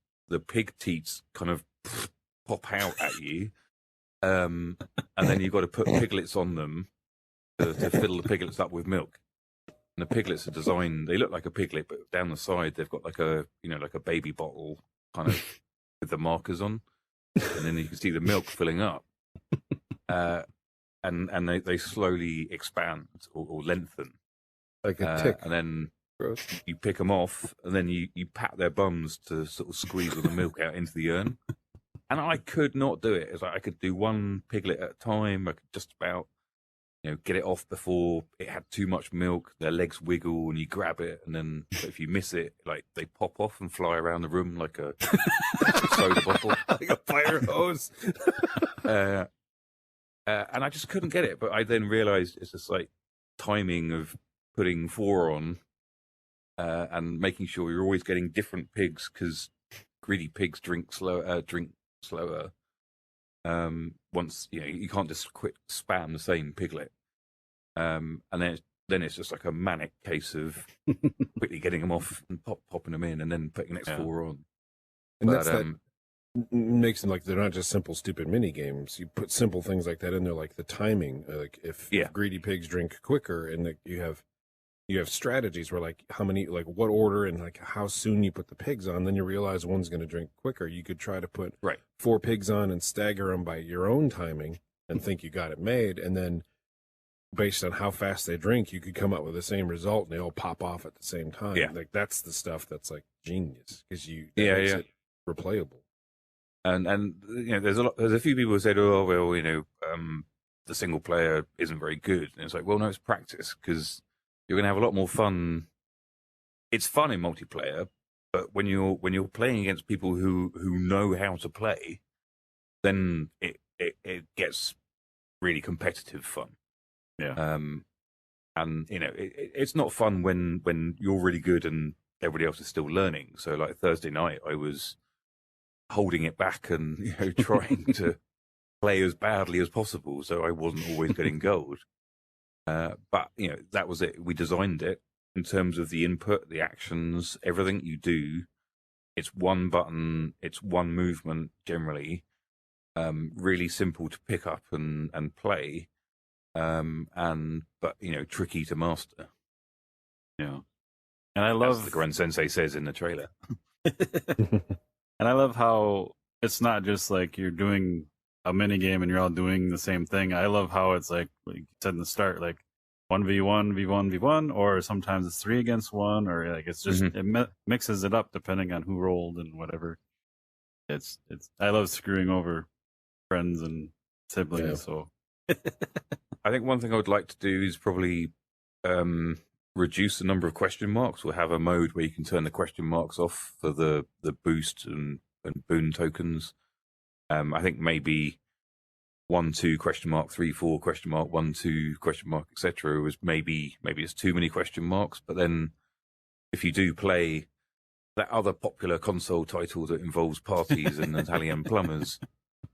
pig teats kind of pop out at you, and then you've got to put piglets on them to fill the piglets up with milk. And the piglets are designed; they look like a piglet, but down the side they've got like a like a baby bottle kind of with the markers on, and then you can see the milk filling up, and they slowly expand or lengthen. Like a tick. And then Gross. you pick them off, and then you pat their bums to sort of squeeze all the milk out into the urn. And I could not do it. It's like I could do one piglet at a time. I could just about, get it off before it had too much milk. Their legs wiggle, and you grab it, and then if you miss it, like they pop off and fly around the room like a soda bottle, like a fire hose. And I just couldn't get it. But I then realised it's just like timing of putting 4 on and making sure you're always getting different pigs, because greedy pigs drink slower. Once you can't just quit spam the same piglet, and then it's just like a manic case of quickly getting them off and popping them in, and then putting the next 4 on. And but, that makes them like they're not just simple stupid mini games. You put simple things like that in there, like the timing, like if greedy pigs drink quicker, and you have strategies where like how many, like what order and like how soon you put the pigs on, then you realize one's going to drink quicker. You could try to put 4 pigs on and stagger them by your own timing and think you got it made. And then based on how fast they drink, you could come up with the same result and they all pop off at the same time. Yeah. Like that's the stuff that's like genius, because makes it replayable. And there's a few people who said, oh, well, the single player isn't very good. And it's like, well, no, it's practice, because you're going to have a lot more fun. It's fun in multiplayer, but when you're playing against people who know how to play, then it gets really competitive fun. Yeah. And it's not fun when you're really good and everybody else is still learning. So like Thursday night, I was holding it back and trying to play as badly as possible, so I wasn't always getting gold. But that was it. We designed it in terms of the input, the actions, everything you do. It's one button, it's one movement generally. Really simple to pick up and play, but tricky to master. Yeah, and I love as the Grand Sensei says in the trailer. And I love how it's not just like you're doing a mini game and you're all doing the same thing. I love how it's like you said in the start, like 1v1, v1, or sometimes it's 3 against 1, or like it's just it mixes it up depending on who rolled and whatever. It's I love screwing over friends and siblings. Yeah. So I think one thing I would like to do is probably reduce the number of question marks, or have a mode where you can turn the question marks off for the boost and boon tokens. I think maybe 1, 2 question mark, 3, 4 question mark, 1, 2 question mark, etc. was maybe it's too many question marks. But then if you do play that other popular console title that involves parties and Italian plumbers,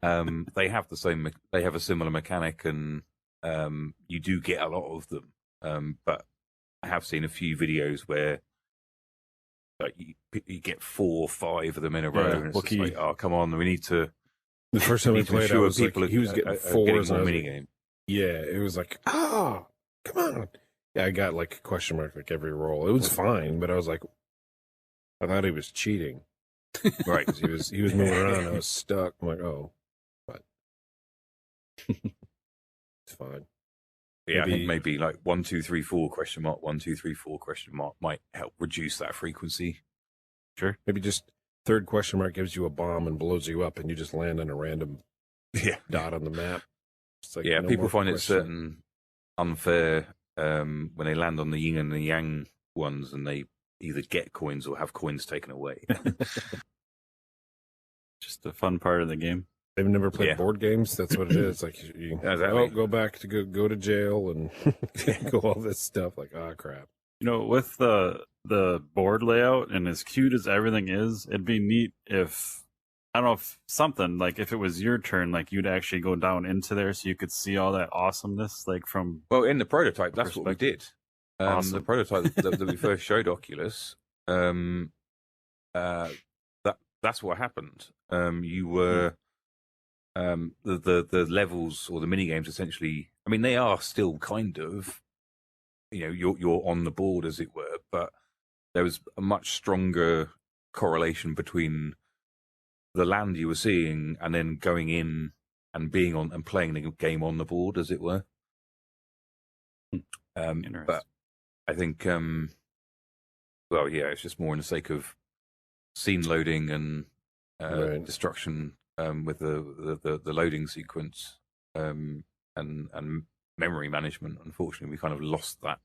they have a similar mechanic, and you do get a lot of them. But I have seen a few videos where like you get 4 or 5 of them in a row, and it's just like, oh, come on, we need to. The first time we played, I was like, he was getting 4s on mini game. Yeah, it was like, come on. Yeah, I got like a question mark like every roll. It was fine, but I was like, I thought he was cheating, right? Because he was moving around. I was stuck. I'm like, oh, but it's fine. Yeah, I think maybe like 1, 2, 3, 4 question mark, 1, 2, 3, 4 question mark might help reduce that frequency. Sure. Maybe just 3rd question mark gives you a bomb and blows you up, and you just land on a random dot on the map. Like people find it certain unfair when they land on the yin and the yang ones, and they either get coins or have coins taken away. Just a fun part of the game. They've never played board games. That's what it is. Like you go back to go to jail and go all this stuff. Like, crap. With the board layout, and as cute as everything is, it'd be neat if, I don't know, if something like if it was your turn, like you'd actually go down into there so you could see all that awesomeness, like from. Well, in the prototype, that's what we did. Awesome. The prototype that we first showed Oculus, that's what happened. You were. The levels or the mini games essentially, I mean, they are still kind of, you're on the board as it were, but there was a much stronger correlation between the land you were seeing and then going in and being on and playing the game on the board as it were. But I think, well, yeah, it's just more in the sake of scene loading and destruction with the loading sequence and memory management. Unfortunately, we kind of lost that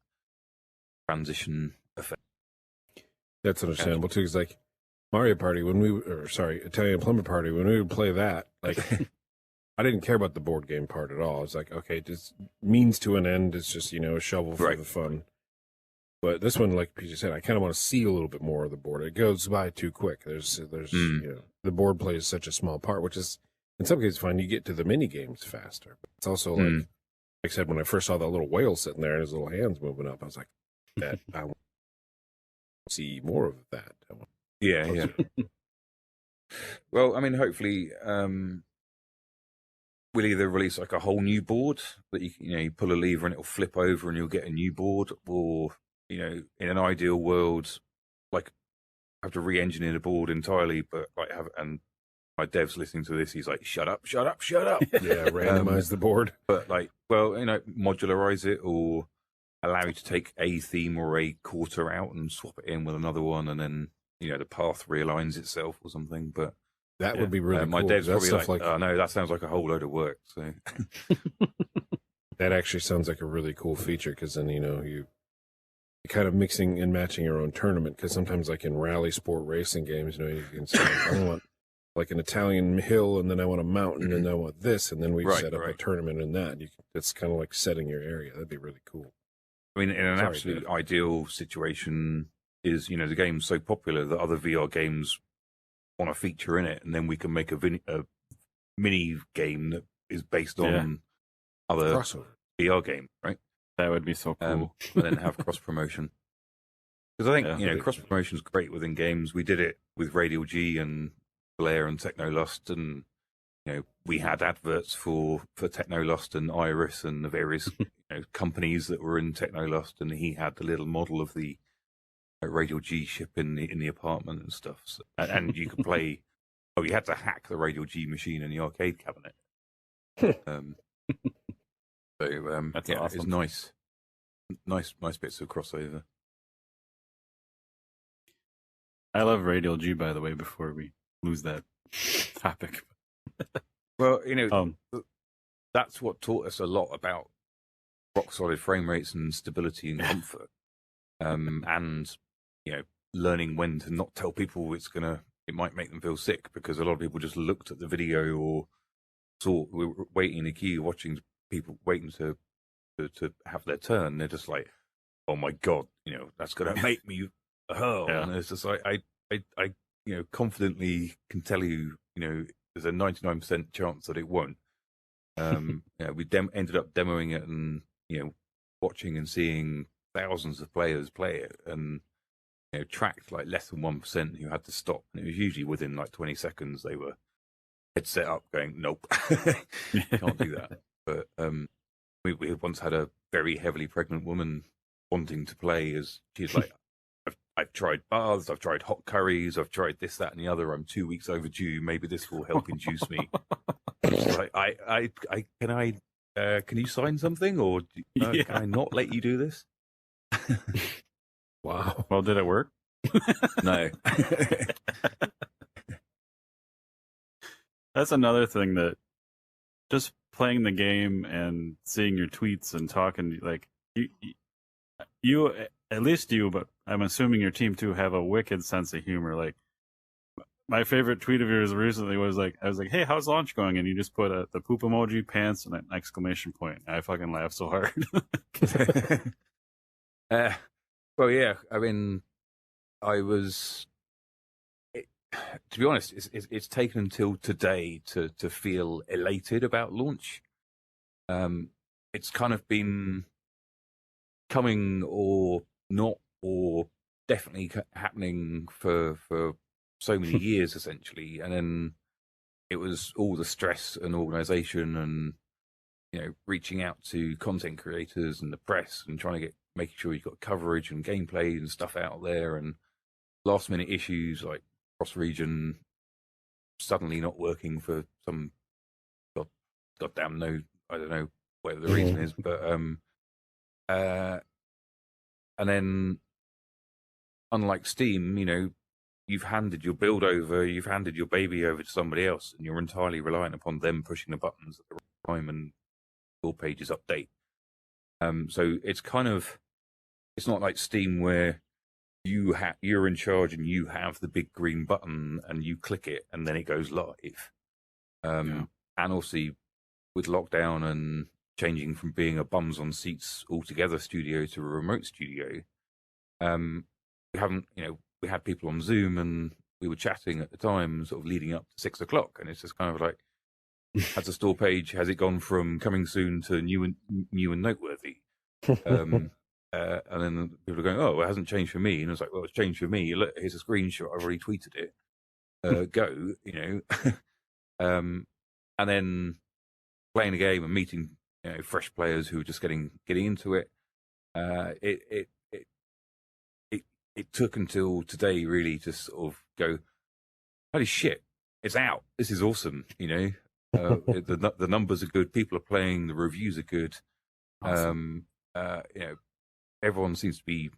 transition effect. That's understandable too. Because like Mario Party, Italian Plumber Party, when we would play that, like I didn't care about the board game part at all. It's like, okay, just means to an end. It's just, a shovel for the fun. But this one, like PJ said, I kind of want to see a little bit more of the board. It goes by too quick. There's the board plays such a small part, which is in some cases fine. You get to the mini games faster. But it's also like I said, when I first saw that little whale sitting there and his little hands moving up, I was like, that I want to see more of that. Yeah. Well, I mean, hopefully, we'll either release like a whole new board that you pull a lever and it'll flip over and you'll get a new board, or in an ideal world, like have to re-engineer the board entirely, but like and my dev's listening to this, he's like, shut up. Yeah, randomize the board. But like, well, modularize it or allow you to take a theme or a quarter out and swap it in with another one, and then the path realigns itself or something. But that would be really cool. My dev's probably like, oh no, that sounds like a whole load of work. So that actually sounds like a really cool feature, because then you kind of mixing and matching your own tournament. Because sometimes, like in rally sport racing games, you can say, I want like an Italian hill, and then I want a mountain, and I want this, and then we set up a tournament in that. It's kind of like setting your area. That'd be really cool. I mean, in an absolute ideal situation, is the game's so popular that other VR games want to feature in it, and then we can make a mini game that is based on other VR games, right? That would be so cool. And then have cross promotion. Because I think cross promotion is great within games. We did it with Radial G and Blair and Technolust, and we had adverts for Technolust and Iris and the various companies that were in Technolust, and he had the little model of the Radial G ship in the apartment and stuff. So, and you could play. Oh, you had to hack the Radial G machine in the arcade cabinet. That's awesome. It's nice bits of crossover. I love Radial G, by the way. Before we lose that topic. Well, that's what taught us a lot about rock solid frame rates and stability and comfort, and learning when to not tell people it might make them feel sick, because a lot of people just looked at the video or saw we were waiting in the queue, watching people waiting to have their turn. They're just like, oh my god, that's gonna make me hurl. Yeah. And it's just like I confidently can tell you, there's a 99% chance that it won't. We ended up demoing it and watching and seeing thousands of players play it, and tracked like less than 1% who had to stop, and it was usually within like 20 seconds they were headset up going, nope, can't do that. But we once had a very heavily pregnant woman wanting to play, as she's like, I've tried baths, I've tried hot curries, I've tried this, that, and the other. I'm 2 weeks overdue. Maybe this will help induce me. Like, can you sign something, or can I not let you do this? Wow. Well, did it work? No. That's another thing, that just playing the game and seeing your tweets and talking, like you at least you, but I'm assuming your team too, have a wicked sense of humor. Like, my favorite tweet of yours recently was like, I was like, hey, how's launch going? And you just put the poop emoji, pants, and an exclamation point. I fucking laughed so hard. Well, yeah, I mean, to be honest, it's taken until today to feel elated about launch. It's kind of been coming or not, or definitely happening for so many years, essentially. And then it was all the stress and organization and, reaching out to content creators and the press and trying to making sure you've got coverage and gameplay and stuff out there, and last minute issues like cross region suddenly not working for some goddamn I don't know whatever the reason is, but and and then, unlike Steam, you've handed your build over, you've handed your baby over to somebody else, and you're entirely reliant upon them pushing the buttons at the right time and your pages update. So it's it's not like Steam where you're in charge and you have the big green button and you click it and then it goes live. And obviously, with lockdown and changing from being a bums on seats altogether studio to a remote studio, we had people on Zoom and we were chatting at the time, sort of leading up to 6:00, and it's just kind of like, has the store page, has it gone from coming soon to new and noteworthy? And then people are going, oh, it hasn't changed for me. And I was like, well, it's changed for me. Look, here's a screenshot. I've already tweeted it. Go, and then playing a game and meeting fresh players who are just getting into it. It took until today really to sort of go, holy shit, it's out. This is awesome. The numbers are good. People are playing. The reviews are good. Awesome. Everyone seems to be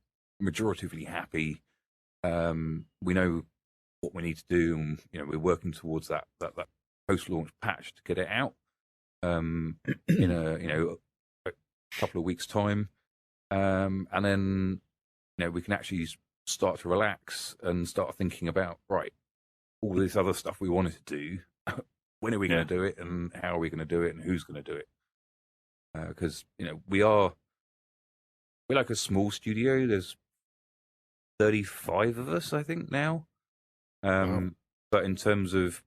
majoritively happy. We know what we need to do, and we're working towards that post-launch patch to get it out in a couple of weeks' time, and then we can actually start to relax and start thinking about all this other stuff we wanted to do. When are we going to do it, and how are we going to do it, and who's going to do it? Because we're like a small studio. There's 35 of us, I think, now. But in terms of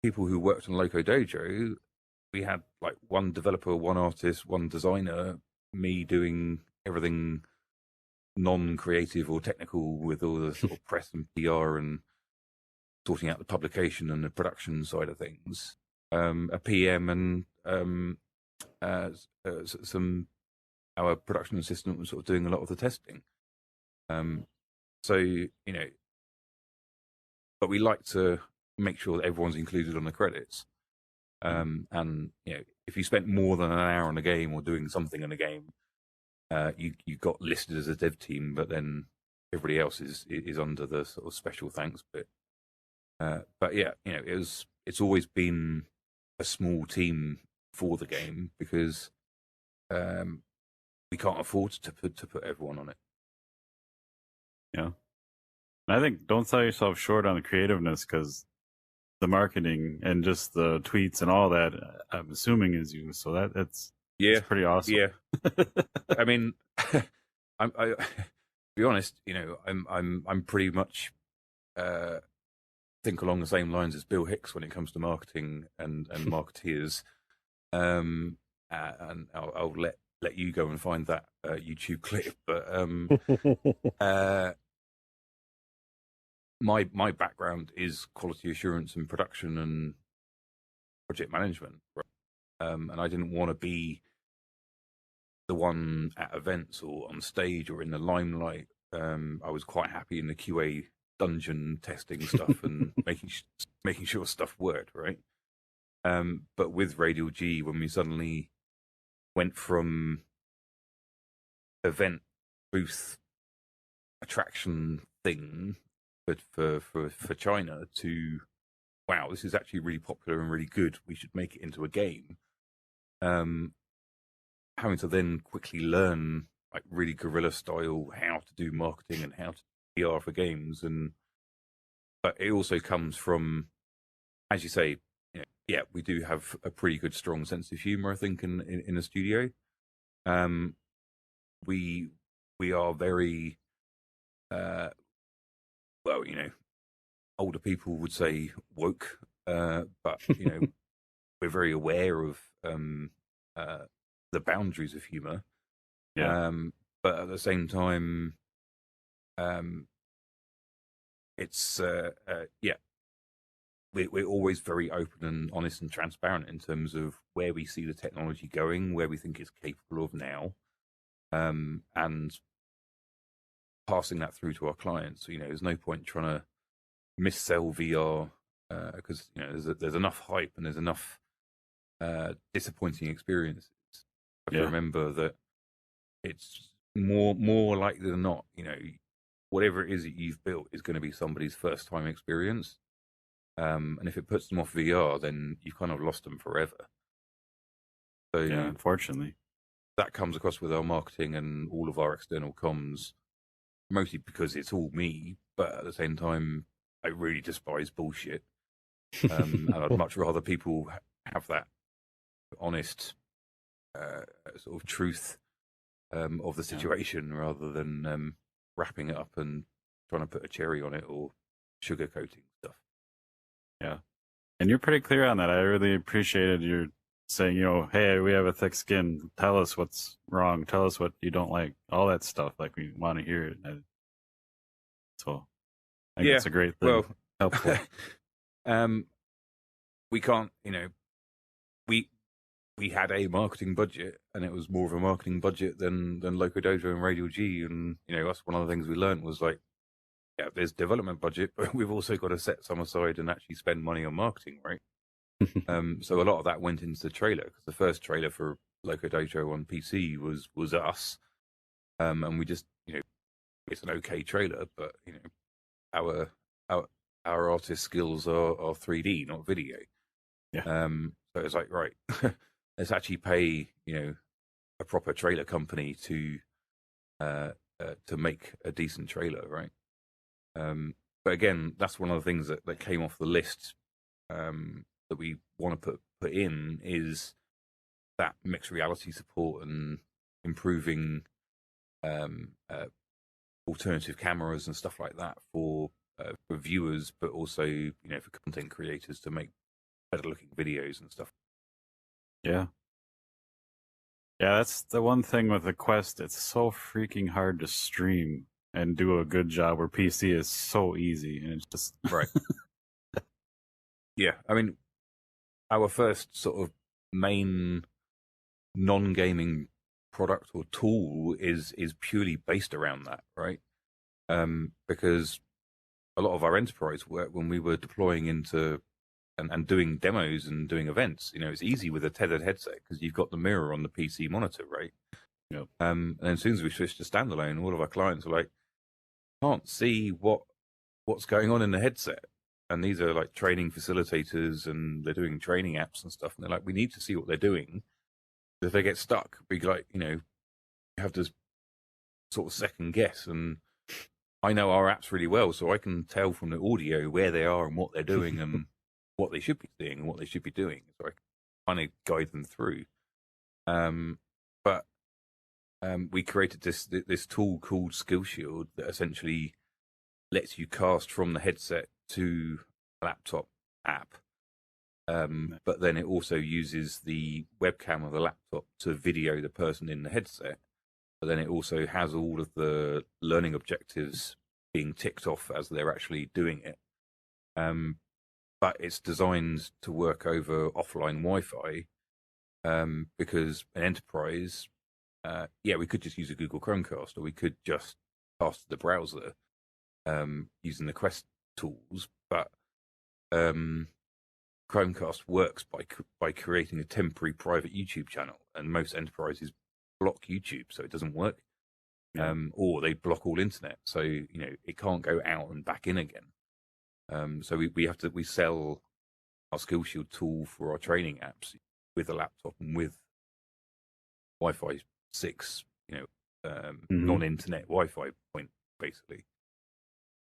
people who worked on Loco Dojo, we had like one developer, one artist, one designer, me doing everything non-creative or technical with all the sort of press and PR and sorting out the publication and the production side of things. A PM and our production assistant was sort of doing a lot of the testing. But we like to make sure that everyone's included on the credits. And if you spent more than an hour on a game or doing something in a game, you got listed as a dev team, but then everybody else is under the sort of special thanks bit. But yeah, it's always been a small team for the game because we can't afford to put everyone on it. Yeah, I think don't sell yourself short on the creativeness, because the marketing and just the tweets and all that, I'm assuming, is you. So that's pretty awesome. Yeah, I mean, to be honest, I'm pretty much think along the same lines as Bill Hicks when it comes to marketing and marketeers. And I'll let you go and find that YouTube clip. But my background is quality assurance and production and project management, and I didn't want to be the one at events or on stage or in the limelight. I was quite happy in the QA dungeon testing stuff and making sure stuff worked, right? But with Radial G, when we suddenly went from event booth attraction thing for China to, wow, this is actually really popular and really good, we should make it into a game. Having to then quickly learn like really guerrilla style how to do marketing and how to PR for games, but it also comes from, as you say, we do have a pretty good strong sense of humor, I think, in the studio. We are very older people would say woke, but we're very aware of the boundaries of humor. But at the same time, it's we're always very open and honest and transparent in terms of where we see the technology going, where we think it's capable of now, and passing that through to our clients. So, there's no point trying to missell VR because there's enough hype and there's enough disappointing experiences. I have to remember that it's more likely than not, whatever it is that you've built is going to be somebody's first time experience. And if it puts them off VR, then you've kind of lost them forever. So yeah, unfortunately, that comes across with our marketing and all of our external comms, mostly because it's all me, but at the same time, I really despise bullshit. And I'd much rather people have that honest sort of truth of the situation rather than wrapping it up and trying to put a cherry on it or sugarcoating stuff. Yeah. And you're pretty clear on that. I really appreciated your saying, hey, we have a thick skin. Tell us what's wrong. Tell us what you don't like. All that stuff. Like, we want to hear it. So I think it's a great thing. Well, helpful. We can't, we had a marketing budget, and it was more of a marketing budget than Loco Dojo and Radial G. And, that's one of the things we learned was like, yeah, there's development budget, but we've also got to set some aside and actually spend money on marketing, right? So a lot of that went into the trailer, because the first trailer for Loco Dojo on PC was us. And we just, it's an okay trailer, but, our artist skills are 3D, not video. Yeah. So it's like, right, let's actually pay, a proper trailer company to make a decent trailer, right? But again, that's one of the things that came off the list that we want to put in is that mixed reality support and improving alternative cameras and stuff like that for viewers, but also for content creators to make better looking videos and stuff. Yeah. Yeah, that's the one thing with the Quest. It's so freaking hard to stream and do a good job, where PC is so easy, and it's just right. Yeah, I mean, our first sort of main non-gaming product or tool is purely based around that, right? Because a lot of our enterprise work, when we were deploying into and doing demos and doing events, it's easy with a tethered headset because you've got the mirror on the PC monitor, right? Yep. And as soon as we switched to standalone, all of our clients were like, can't see what's going on in the headset. And these are like training facilitators, and they're doing training apps and stuff. And they're like, we need to see what they're doing. If they get stuck, we like, you have to sort of second guess. And I know our apps really well, so I can tell from the audio where they are and what they're doing and what they should be seeing and what they should be doing. So I can kind of guide them through. But we created this tool called Skill Shield that essentially lets you cast from the headset to a laptop app. But then it also uses the webcam of the laptop to video the person in the headset. But then it also has all of the learning objectives being ticked off as they're actually doing it. But it's designed to work over offline Wi-Fi, because an enterprise, we could just use a Google Chromecast, or we could just cast to the browser using the Quest tools. But Chromecast works by creating a temporary private YouTube channel, and most enterprises block YouTube, so it doesn't work. Or they block all internet, so it can't go out and back in again. So we sell our Skill Shield tool for our training apps with a laptop and with Wi-Fi 6, non-internet Wi-Fi point, basically.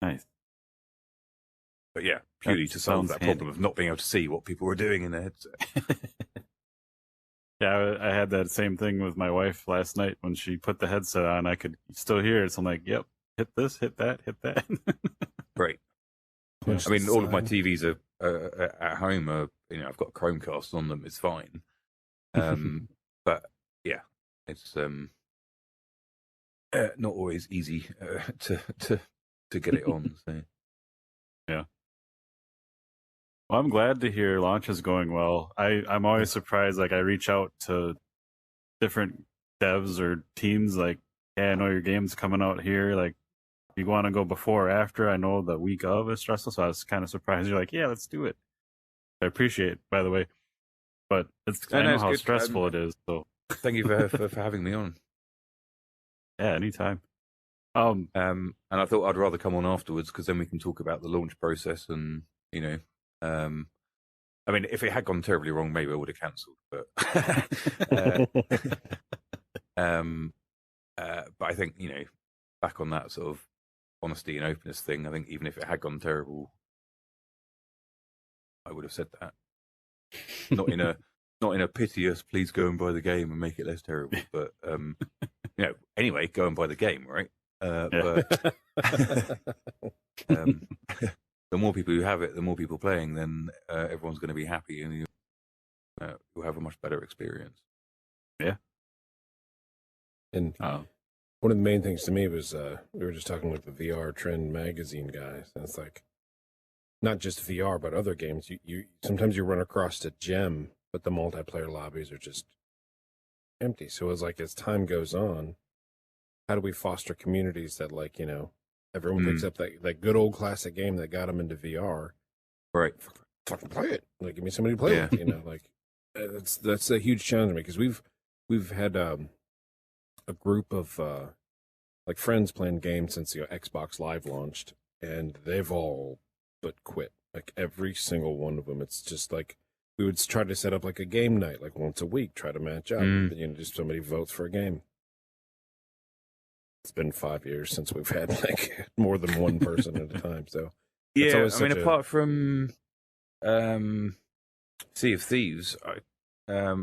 Nice. But yeah, purely to solve that problem of not being able to see what people were doing in their headset. Yeah, I had that same thing with my wife last night when she put the headset on. I could still hear it, so I'm like, yep, hit this, hit that, hit that. Right. Yeah. I mean, all of my TVs are at home are, I've got Chromecast on them. It's fine. But yeah, it's not always easy to get it on. So yeah. Well, I'm glad to hear launch is going well. I'm always surprised. Like, I reach out to different devs or teams, like, hey, I know your game's coming out here. Like, you want to go before or after? I know the week of is stressful, so I was kind of surprised. You're like, yeah, let's do it. I appreciate it, by the way. But I know how stressful it is. So thank you for having me on. Yeah, anytime. And I thought I'd rather come on afterwards because then we can talk about the launch process and, I mean, if it had gone terribly wrong, maybe I would have cancelled. But, but I think, back on that sort of honesty and openness thing, I think even if it had gone terrible, I would have said that. Not in a piteous, please go and buy the game and make it less terrible. But, anyway, go and buy the game, right? But the more people who have it, the more people playing, then everyone's going to be happy and you'll have a much better experience. Yeah. And one of the main things to me was we were just talking with the VR Trend magazine guys, and it's like not just VR but other games. You sometimes you run across a gem, but the multiplayer lobbies are just empty. So it's like as time goes on, how do we foster communities that everyone picks up that good old classic game that got them into VR, right? Fucking play it. Like, give me somebody to play it. That's a huge challenge to me because we've had a group of friends playing games since Xbox Live launched, and they've all but quit. Like every single one of them. It's just like we would try to set up like a game night, like once a week, try to match up. Just somebody votes for a game. It's been 5 years since we've had like more than one person at a time. So yeah, I mean, apart from Sea of Thieves,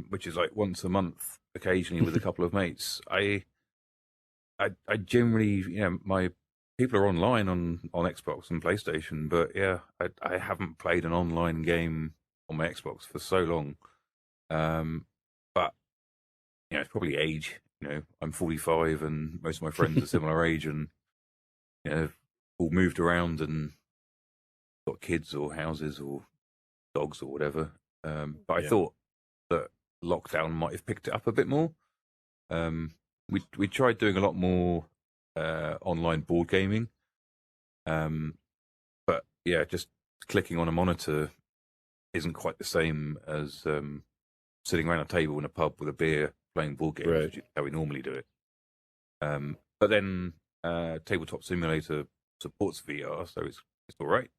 which is like once a month, occasionally with a couple of mates, I generally, my people are online on Xbox and PlayStation, but yeah, I haven't played an online game on my Xbox for so long. But it's probably age. I'm 45 and most of my friends are similar age and, all moved around and got kids or houses or dogs or whatever. But I thought that lockdown might have picked it up a bit more. We tried doing a lot more online board gaming. But yeah, just clicking on a monitor isn't quite the same as sitting around a table in a pub with a beer playing board games, which is how we normally do it. But then Tabletop Simulator supports VR, so it's all right.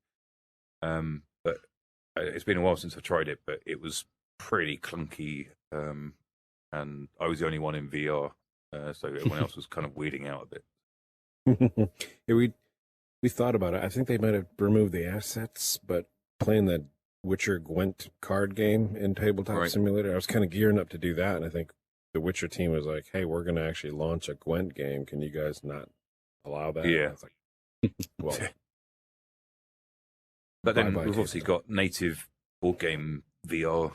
But it's been a while since I've tried it, but it was pretty clunky, and I was the only one in VR, so everyone else was kind of weirding out a bit. Yeah, we thought about it. I think they might have removed the assets, but playing that Witcher Gwent card game in Tabletop Simulator, I was kind of gearing up to do that, and I think the Witcher team was like, "Hey, we're going to actually launch a Gwent game. Can you guys not allow that?" Yeah. I was like, well. But then we've obviously got native board game VR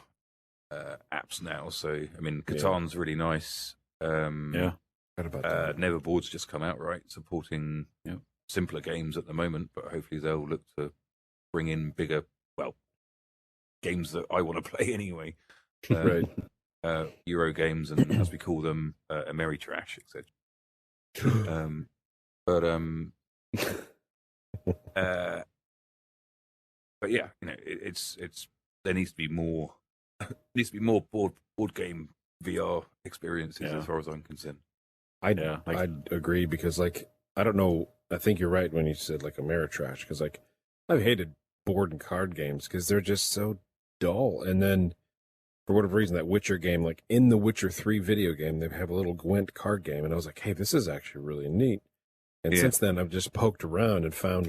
apps now. So, I mean, Catan's really nice. Heard about that. Neverboard's just come out, right? Supporting simpler games at the moment, but hopefully they'll look to bring in bigger, games that I want to play anyway. Right. Euro games and, as we call them, Ameritrash, etc. But yeah, it's there needs to be more board game VR experiences as far as I'm concerned. I'd agree because I don't know. I think you're right when you said Ameritrash because I've hated board and card games because they're just so dull. And then for whatever reason, that Witcher game, in the Witcher 3 video game, they have a little Gwent card game, and I was like, hey, this is actually really neat. And since then, I've just poked around and found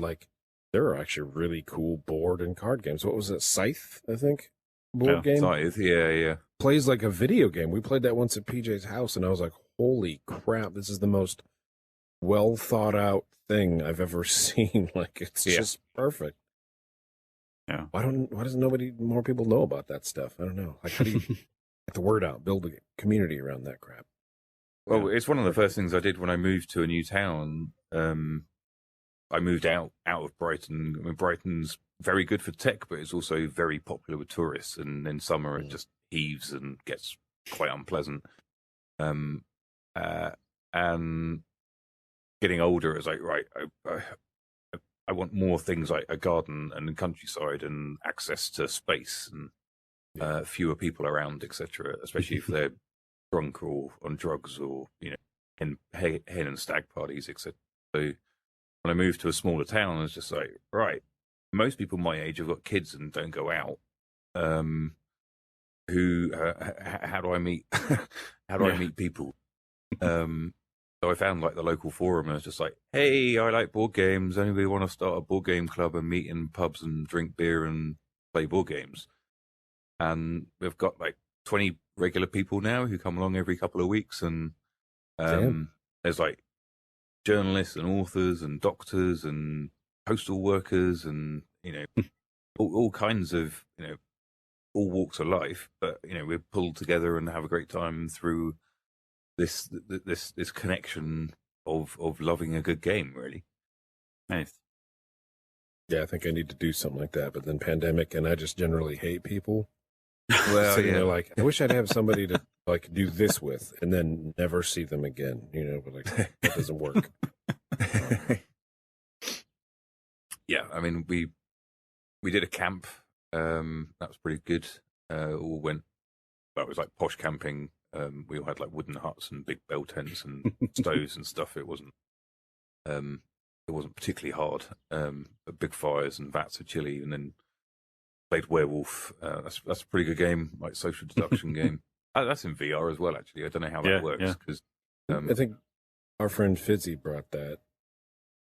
there are actually really cool board and card games. What was it, Scythe? I think board game. Scythe, yeah. Plays like a video game. We played that once at PJ's house, and I was like, holy crap, this is the most well thought out thing I've ever seen. It's just perfect. Yeah. Why doesn't more people know about that stuff? I don't know. How do you get the word out, build a community around that crap? Well, it's one of the first things I did when I moved to a new town. I moved out of Brighton. I mean, Brighton's very good for tech, but it's also very popular with tourists. And in summer, it just heaves and gets quite unpleasant. And getting older, it's like, right, I want more things like a garden and countryside and access to space and fewer people around, etc. Especially if they're drunk or on drugs or hen and stag parties, etc. So when I moved to a smaller town, I was just like, right, most people my age have got kids and don't go out. How do I meet? How do I meet people? So I found like the local forum, and I was just like, hey, I like board games. Anybody want to start a board game club and meet in pubs and drink beer and play board games? And we've got like 20 regular people now who come along every couple of weeks, and there's like journalists and authors and doctors and postal workers and all kinds of all walks of life, but we're pulled together and have a great time through this connection of loving a good game, really. Nice. Yeah, I think I need to do something like that, but then pandemic, and I just generally hate people. Well, sitting there like, I wish I'd have somebody to like do this with, and then never see them again. But like that doesn't work. Yeah, I mean, we did a camp. That was pretty good. All went. Well, it was like posh camping. We all had like wooden huts and big bell tents and stoves and stuff. It wasn't particularly hard. But big fires and vats of chili, and then played Werewolf. That's a pretty good game, like social deduction game. That's in VR as well, actually. I don't know how that works because I think our friend Fizzy brought that.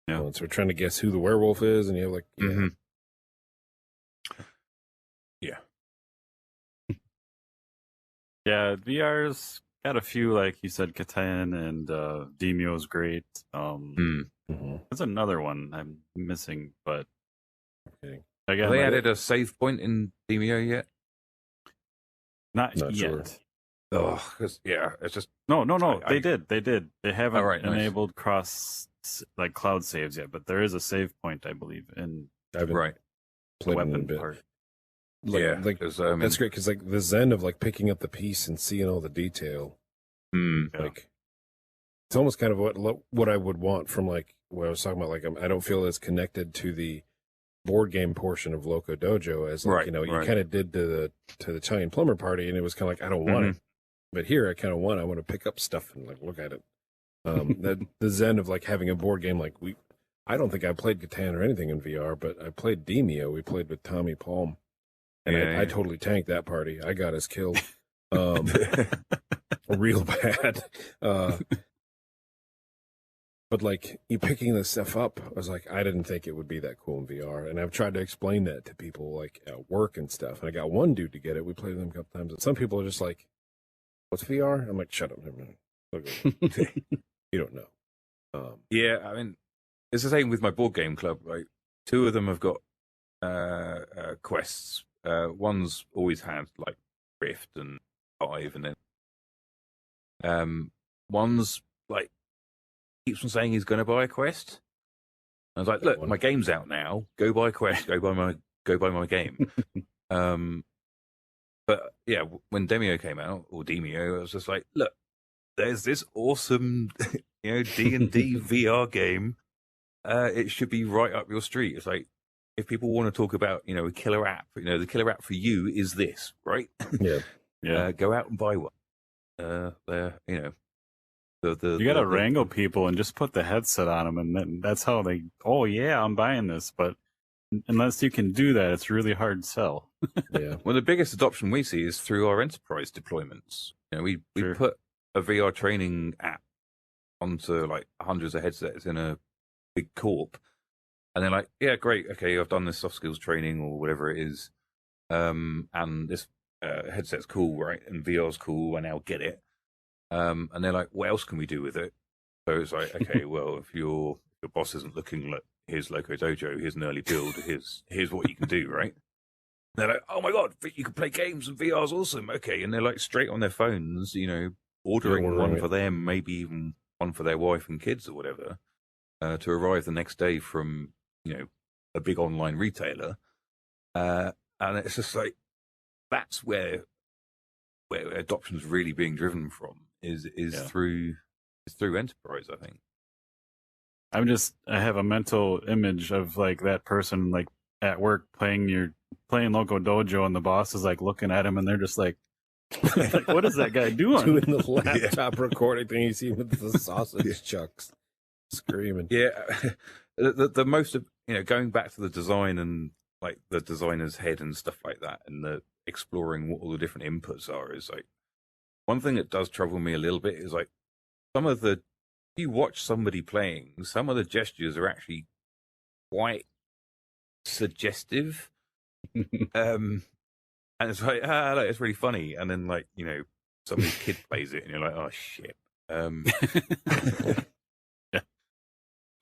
Yeah, once we're trying to guess who the werewolf is, and you have like, Yeah, VR's got a few, like you said, Catan and Demio's great. There's another one I'm missing, but okay. Again, have they added a save point in Demio yet? Not yet. Sure. Oh, because it's just no. They did. They haven't enabled nice. cross like cloud saves yet, but there is a save point, I believe, in the weapon part. Like that's great because like the zen of like picking up the piece and seeing all the detail, like it's almost kind of what I would want from like what I was talking about. Like I don't feel as connected to the board game portion of Loco Dojo as like, you kind of did to the Italian plumber party, and it was kind of like I don't want it, but here I want to pick up stuff and like look at it. The zen of like having a board game like I don't think I played Catan or anything in VR, but I played Demio. We played with Tommy Palm. And I totally tanked that party. I got us killed real bad. But like you picking this stuff up, I was like, I didn't think it would be that cool in VR. And I've tried to explain that to people like at work and stuff. And I got one dude to get it. We played with him a couple times. And some people are just like, what's VR? I'm like, shut up. You don't know. Yeah, I mean, it's the same with my board game club. Like 2 of them have got quests. One's always had like Rift and 5, and then one's like keeps on saying he's going to buy a quest. I was like, look, my game's out now. Go buy a quest. Go buy my game. But yeah, when Demio came out, or Demio, I was just like, look, there's this awesome D&D VR game. It should be right up your street. It's like, if people want to talk about, a killer app, the killer app for you is this, right? Yeah. Go out and buy one. You got to wrangle people and just put the headset on them, and then that's how they. Oh yeah, I'm buying this. But unless you can do that, it's really hard to sell. Yeah. Well, the biggest adoption we see is through our enterprise deployments. We put a VR training app onto like hundreds of headsets in a big corp. And they're like, yeah, great. Okay, I've done this soft skills training or whatever it is. And this headset's cool, right? And VR's cool. I now get it. And they're like, what else can we do with it? So it's like, okay, well, if your boss isn't looking like, here's Loco Dojo, here's an early build, here's what you can do, right? And they're like, oh my God, you can play games and VR's awesome. Okay. And they're like straight on their phones, ordering one for them, maybe even one for their wife and kids or whatever, to arrive the next day from, a big online retailer. And it's just like, that's where adoption's really being driven from is through enterprise, I think. I have a mental image of like that person like at work playing Loco Dojo, and the boss is like looking at him, and they're just like, Like, what is that guy doing? Doing the laptop recording thing. You see him with the sausage chucks screaming. Yeah, the most of going back to the design and like the designer's head and stuff like that, and the exploring what all the different inputs are is like one thing that does trouble me a little bit is like some of the you watch somebody playing, some of the gestures are actually quite suggestive. And it's like, like, it's really funny. And then, like, somebody's kid plays it, and you're like, oh, shit.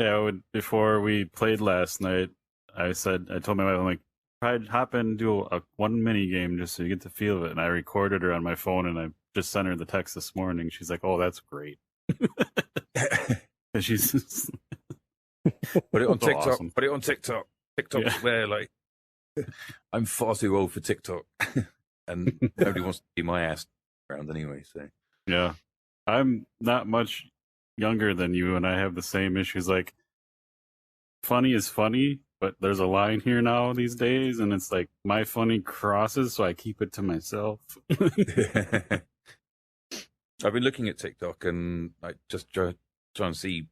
Yeah, before we played last night, I told my wife, I'm like, try to hop in and do one mini game just so you get the feel of it. And I recorded her on my phone, and I just sent her the text this morning. She's like, oh, that's great. And she's just... Put it on TikTok. Awesome. Put it on TikTok. TikTok's where, like, I'm far too old for TikTok, and nobody wants to see my ass around anyway. So yeah, I'm not much younger than you, and I have the same issues. Like, funny is funny, but there's a line here now these days, and it's like my funny crosses, so I keep it to myself. I've been looking at TikTok and like just trying to see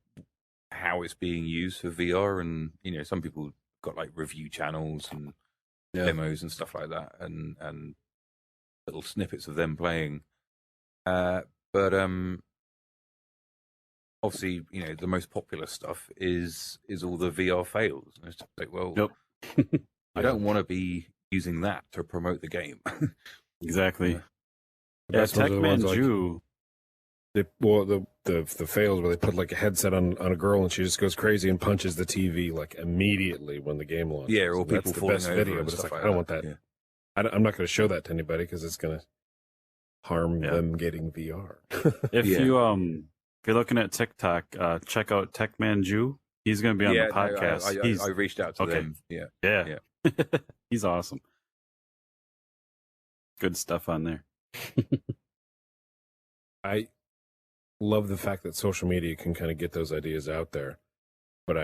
how it's being used for VR, and some people got like review channels and demos and stuff like that, and little snippets of them playing. But obviously, the most popular stuff is all the VR fails. And it's just like, well, I don't want to be using that to promote the game. Exactly. Yeah, Techman Jew. The fails where they put like a headset on a girl and she just goes crazy and punches the TV like immediately when the game launches. Yeah, or people that's the falling best over video, and but it's stuff like like I don't want that. that. Yeah. I'm not going to show that to anybody because it's going to harm them getting VR. If you're looking at TikTok, check out Techman Jew. He's going to be on the podcast. I reached out to them. Yeah. He's awesome. Good stuff on there. I love the fact that social media can kind of get those ideas out there, but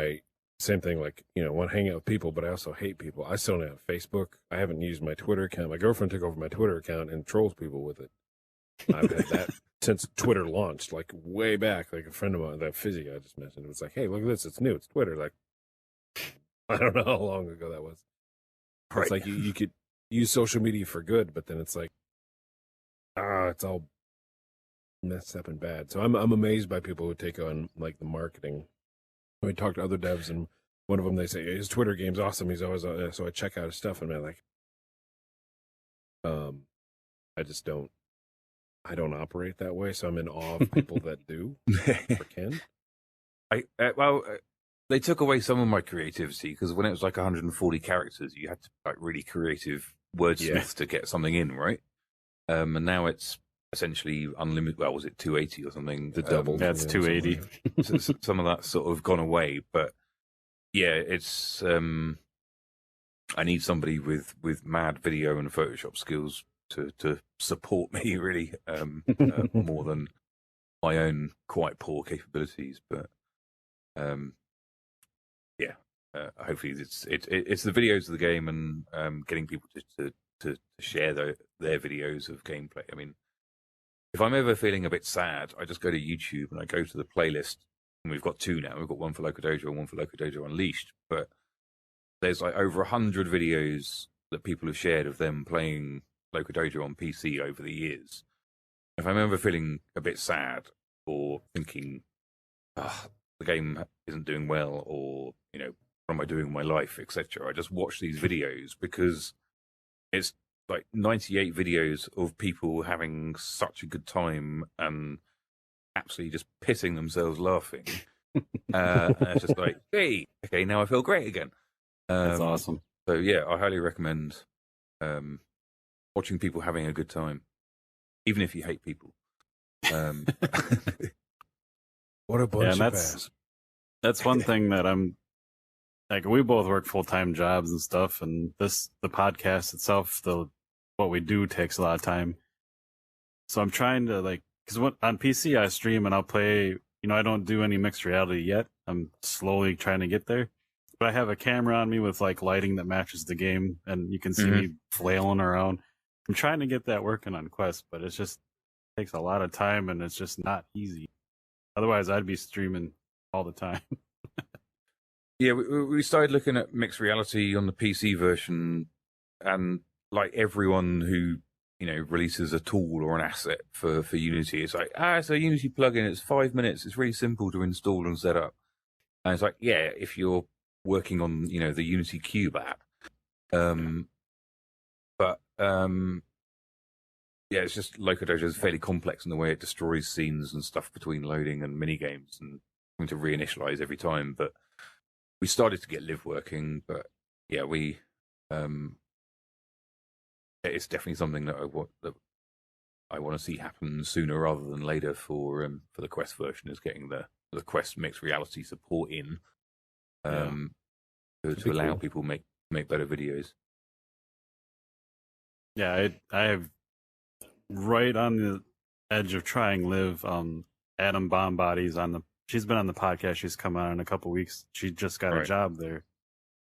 same thing, like, want to hang out with people, but I also hate people. I still don't have Facebook. I haven't used my Twitter account. My girlfriend took over my Twitter account and trolls people with it. I've had that since Twitter launched, like way back. Like a friend of mine, that Fizzy guy I just mentioned, it was like, hey, look at this, it's new, it's Twitter. Like, I don't know how long ago that was. Right. It's like you could use social media for good, but then it's like, it's all messed up and bad. So I'm amazed by people who take on like the marketing. I talk to other devs, and one of them, they say his Twitter game's awesome. He's always so I check out his stuff, and I'm like, I just don't. I don't operate that way, so I'm in awe of people that do or can. They took away some of my creativity because when it was like 140 characters, you had to like really creative wordsmith to get something in, right? And now it's essentially unlimited. Well, was it 280 or something? The double. That's 280. So some of that's sort of gone away, but yeah, it's. I need somebody with mad video and Photoshop skills to support me really, more than my own quite poor capabilities. But hopefully it's the videos of the game and getting people to share their videos of gameplay. I mean, if I'm ever feeling a bit sad, I just go to YouTube and I go to the playlist, and we've got two now. We've got one for Loco Dojo and one for Loco Dojo Unleashed, but there's like over 100 videos that people have shared of them playing Loco Dojo on PC over the years. If I'm ever feeling a bit sad or thinking, the game isn't doing well, or what am I doing in my life, etc., I just watch these videos because it's like 98 videos of people having such a good time and absolutely just pissing themselves laughing. And it's just like, hey, okay, now I feel great again. That's awesome. So yeah, I highly recommend watching people having a good time, even if you hate people. What a bunch of ass. That's one thing that I'm like, we both work full-time jobs and stuff, and the podcast itself, what we do takes a lot of time. So I'm trying to because on PC I stream and I'll play, I don't do any mixed reality yet. I'm slowly trying to get there. But I have a camera on me with like lighting that matches the game, and you can see me flailing around. I'm trying to get that working on Quest, but it just takes a lot of time and it's just not easy. Otherwise, I'd be streaming all the time. Yeah, we started looking at mixed reality on the PC version, and like everyone who releases a tool or an asset for Unity, it's like, it's a Unity plugin. It's 5 minutes. It's really simple to install and set up. And it's like, yeah, if you're working on the Unity Cube app, yeah, it's just Loco Dojo is fairly complex in the way it destroys scenes and stuff between loading and mini games and having to reinitialize every time. But we started to get live working, but yeah, it's definitely something that I want to see happen sooner rather than later for the Quest version, is getting the Quest mixed reality support in to allow people make better videos. Yeah, I have right on the edge of trying live. Adam Bombbody's she's been on the podcast. She's come on in a couple weeks. She just got a job there,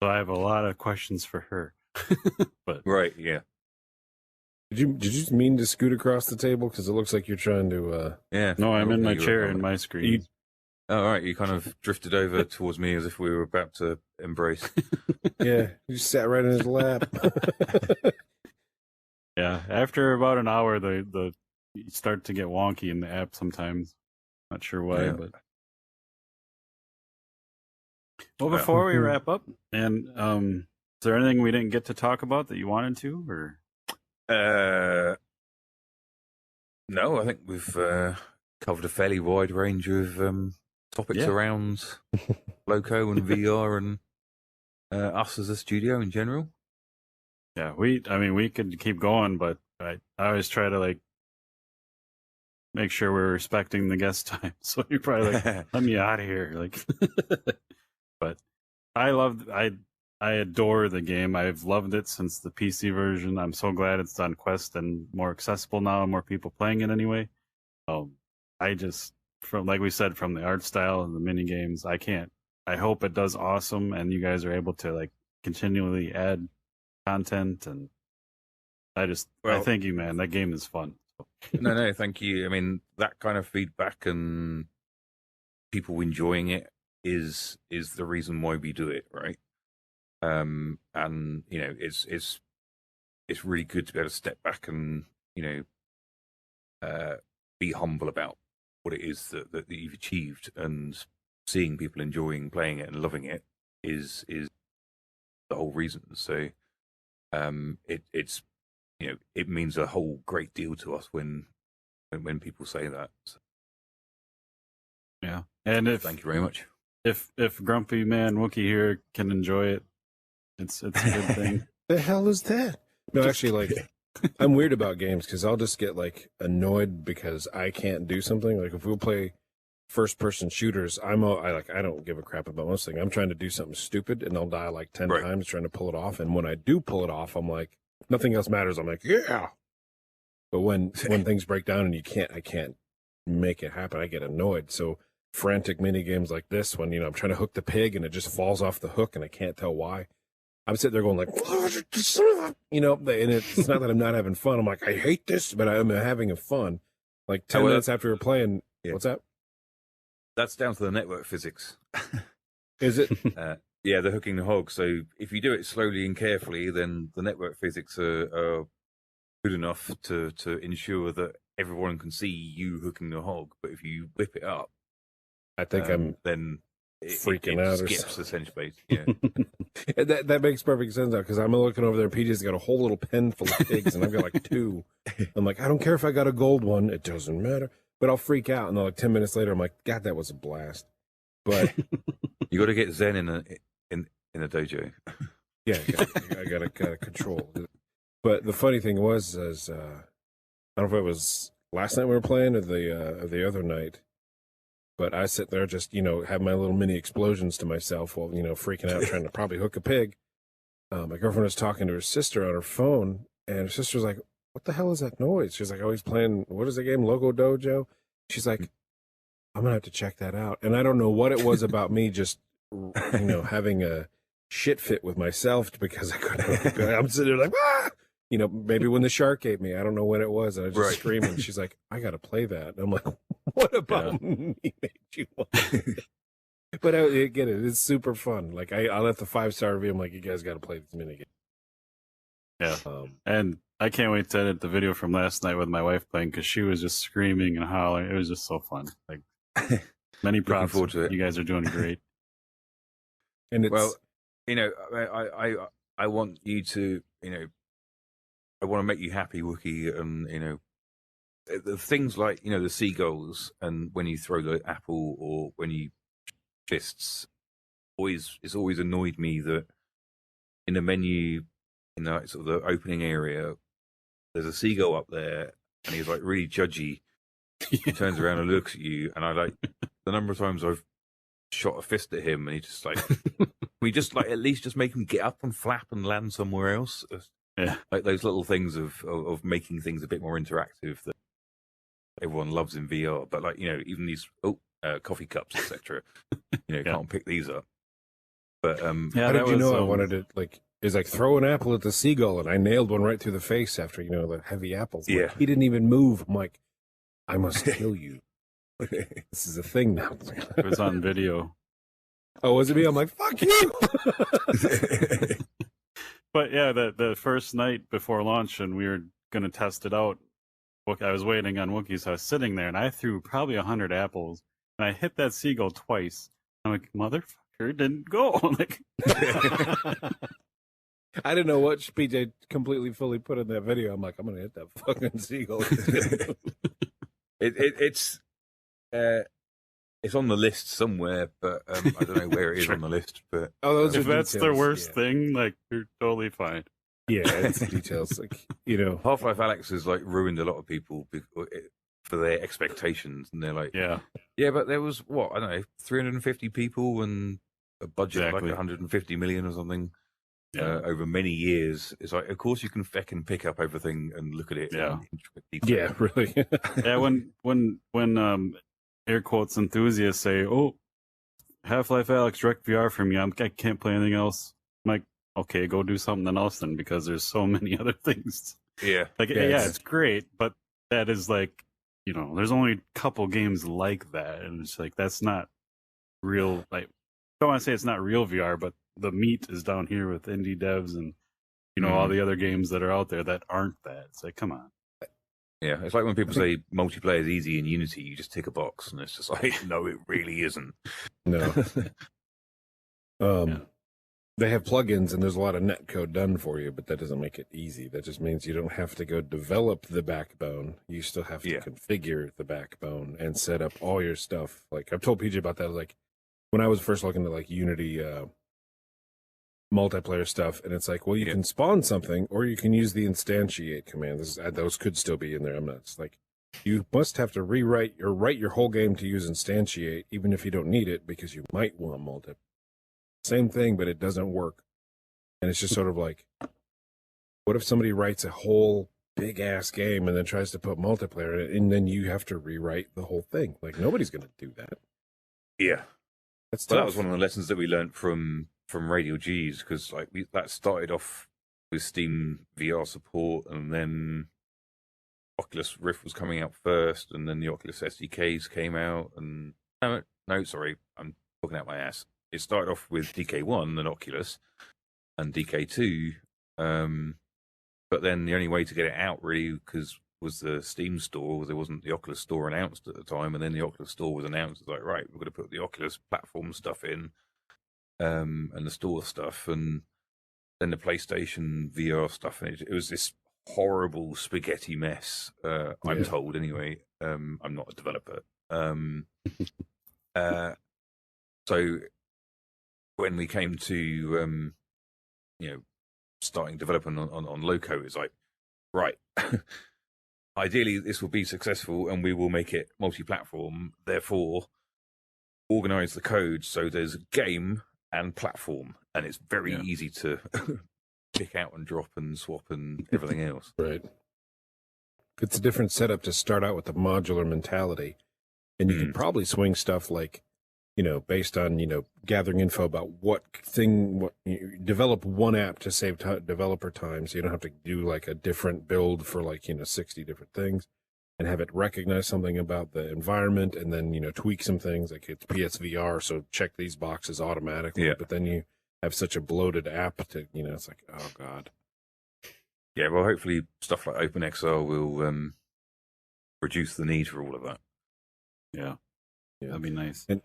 so I have a lot of questions for her. But yeah. Did you just mean to scoot across the table? Because it looks like you're trying to. Yeah. No, I'm in my chair and my screen. All right, you kind of drifted over towards me as if we were about to embrace. Yeah, you sat right in his lap. Yeah, after about an hour, you start to get wonky in the app sometimes. Not sure why, but. Well, before we wrap up, and is there anything we didn't get to talk about that you wanted to, or? No, I think we've covered a fairly wide range of topics around Loco and VR and us as a studio in general. Yeah, we could keep going, but I always try to make sure we're respecting the guest time. So you're probably let me out of here, But I adore the game. I've loved it since the PC version. I'm so glad it's on Quest and more accessible now, and more people playing it anyway. I just, like we said, from the art style and the mini games, I hope it does awesome, and you guys are able to continually add content. And I thank you, man. That game is fun. No, thank you. I mean, that kind of feedback and people enjoying it is the reason why we do it, right? And it's really good to be able to step back and be humble about what it is that you've achieved, and seeing people enjoying playing it and loving it is the whole reason. So it's it means a whole great deal to us when people say that. So. Yeah, and thank you very much. If Grumpy Man Wookie here can enjoy it, it's a good thing. The hell is that? No, actually, I'm weird about games because I'll just get annoyed because I can't do something. Like if we'll play first-person shooters, I don't give a crap about most things. I'm trying to do something stupid and I'll die 10 times trying to pull it off. And when I do pull it off, I'm like, nothing else matters. I'm like, yeah. But when things break down and I can't make it happen, I get annoyed. So frantic mini games like this, when I'm trying to hook the pig and it just falls off the hook and I can't tell why. I'm sitting there going and it's not that I'm not having fun. I'm like, I hate this, but I'm having fun. 10 minutes after we're playing, what's that? That's down to the network physics. Is it? Yeah, the hooking the hog. So if you do it slowly and carefully, then the network physics are good enough to ensure that everyone can see you hooking the hog. But if you whip it up, I think I'm then freaking out. Skips the center space. Yeah, that makes perfect sense now because I'm looking over there. PJ's got a whole little pen full of pigs, and I've got 2. I'm like, I don't care if I got a gold one; it doesn't matter. But I'll freak out, and then 10 minutes later, I'm like, God, that was a blast. But you got to get Zen in a dojo. Yeah, I got to control. But the funny thing was, I don't know if it was last night we were playing or the other night. But I sit there just, have my little mini explosions to myself while, freaking out, trying to probably hook a pig. My girlfriend was talking to her sister on her phone, and her sister was like, what the hell is that noise? She's like, oh, he's playing, what is the game, Loco Dojo? She's like, I'm going to have to check that out. And I don't know what it was about me just, having a shit fit with myself because I couldn't. I'm sitting there like, ah! maybe when the shark ate me, I don't know when it was, and I was just screaming. She's like, I got to play that. And I'm like, what about me made you want it? But I get it. It's super fun. Like, I left the 5-star review. I'm like, you guys got to play this minigame. Yeah. And I can't wait to edit the video from last night with my wife playing, because she was just screaming and hollering. It was just so fun. Like, many props. Forward to it. You guys are doing great. And it's, I want you to, I want to make you happy, Wookie, and the things like the seagulls, and when you throw the apple, or when you fists, it's always annoyed me that in the menu, sort of the opening area, there's a seagull up there, and he's like really judgy. He turns around and looks at you, and I like the number of times I've shot a fist at him, and he just like, we just like at least just make him get up and flap and land somewhere else. Yeah, like those little things of making things a bit more interactive that everyone loves in VR. But like even these coffee cups, etc. Can't pick these up. But how did you know I wanted to like? Is like throw an apple at the seagull, and I nailed one right through the face after the heavy apples. Yeah, like, he didn't even move. I'm like, I must kill you. This is a thing now. It was on video. Oh, was it me? I'm like, fuck you. But yeah, the first night before launch, and we were gonna test it out. I was waiting on Wookiees, so I was sitting there, and I threw probably 100 apples, and I hit that seagull twice. I'm like, motherfucker, didn't go. Like, I didn't know what PJ completely fully put in that video. I'm like, I'm gonna hit that fucking seagull. It's on the list somewhere, but I don't know where it is on the list. But if that's the worst thing, like, you're totally fine. Yeah, it's the details. Like, Half-Life Alyx has like ruined a lot of people for their expectations, and they're like, yeah, but there was I don't know, 350 people and a budget of like 150 million or something. Over many years. It's like, of course you can feckin' pick up everything and look at it. Yeah, really. Yeah, when air quotes enthusiasts say, "Oh, Half-Life Alyx direct VR for me, I can't play anything else." I'm like, okay, go do something else then, because there's so many other things. Yeah, like it's great, but that is like, there's only a couple games like that, and it's like that's not real. Like, I don't want to say it's not real VR, but the meat is down here with indie devs and all the other games that are out there that aren't that. It's like, come on. Yeah, it's like when people say multiplayer is easy in Unity, you just tick a box, and it's just like, no, it really isn't. No. They have plugins, and there's a lot of netcode done for you, but that doesn't make it easy. That just means you don't have to go develop the backbone. You still have to configure the backbone and set up all your stuff. Like, I've told PJ about that. Like, when I was first looking at like Unity multiplayer stuff, and it's like, well, you can spawn something, or you can use the instantiate command. Those could still be in there. I'm not. It's like, you must have to rewrite or write your whole game to use instantiate, even if you don't need it, because you might want multi. Same thing, but it doesn't work. And it's just sort of like, what if somebody writes a whole big ass game and then tries to put multiplayer in it, and then you have to rewrite the whole thing? Like, nobody's going to do that. Yeah, that's tough. That was one of the lessons that we learned from Radio G's, because like that started off with Steam VR support, and then Oculus Rift was coming out first, and then the Oculus SDKs came out, and no, sorry, I'm talking out my ass. It started off with DK1 and Oculus and DK2, but then the only way to get it out really was the Steam store. There wasn't the Oculus store announced at the time, and then the Oculus store was announced. It's like, right, we're going to put the Oculus platform stuff in, and the store stuff, and then the PlayStation VR stuff, and it was this horrible spaghetti mess. I'm told anyway. I'm not a developer, so when we came to starting development on Loco, it's like, right, ideally this will be successful and we will make it multi-platform, therefore organize the code so there's game and platform, and it's very easy to pick out and drop and swap and everything else. Right. It's a different setup to start out with the modular mentality, and you can probably swing stuff like based on, gathering info about develop one app to save developer time. So you don't have to do like a different build for 60 different things, and have it recognize something about the environment, and then, tweak some things like it's PSVR. So check these boxes automatically, but then you have such a bloated app to, it's like, oh God. Yeah. Well, hopefully stuff like OpenXR will, reduce the need for all of that. Yeah. That'd be nice. And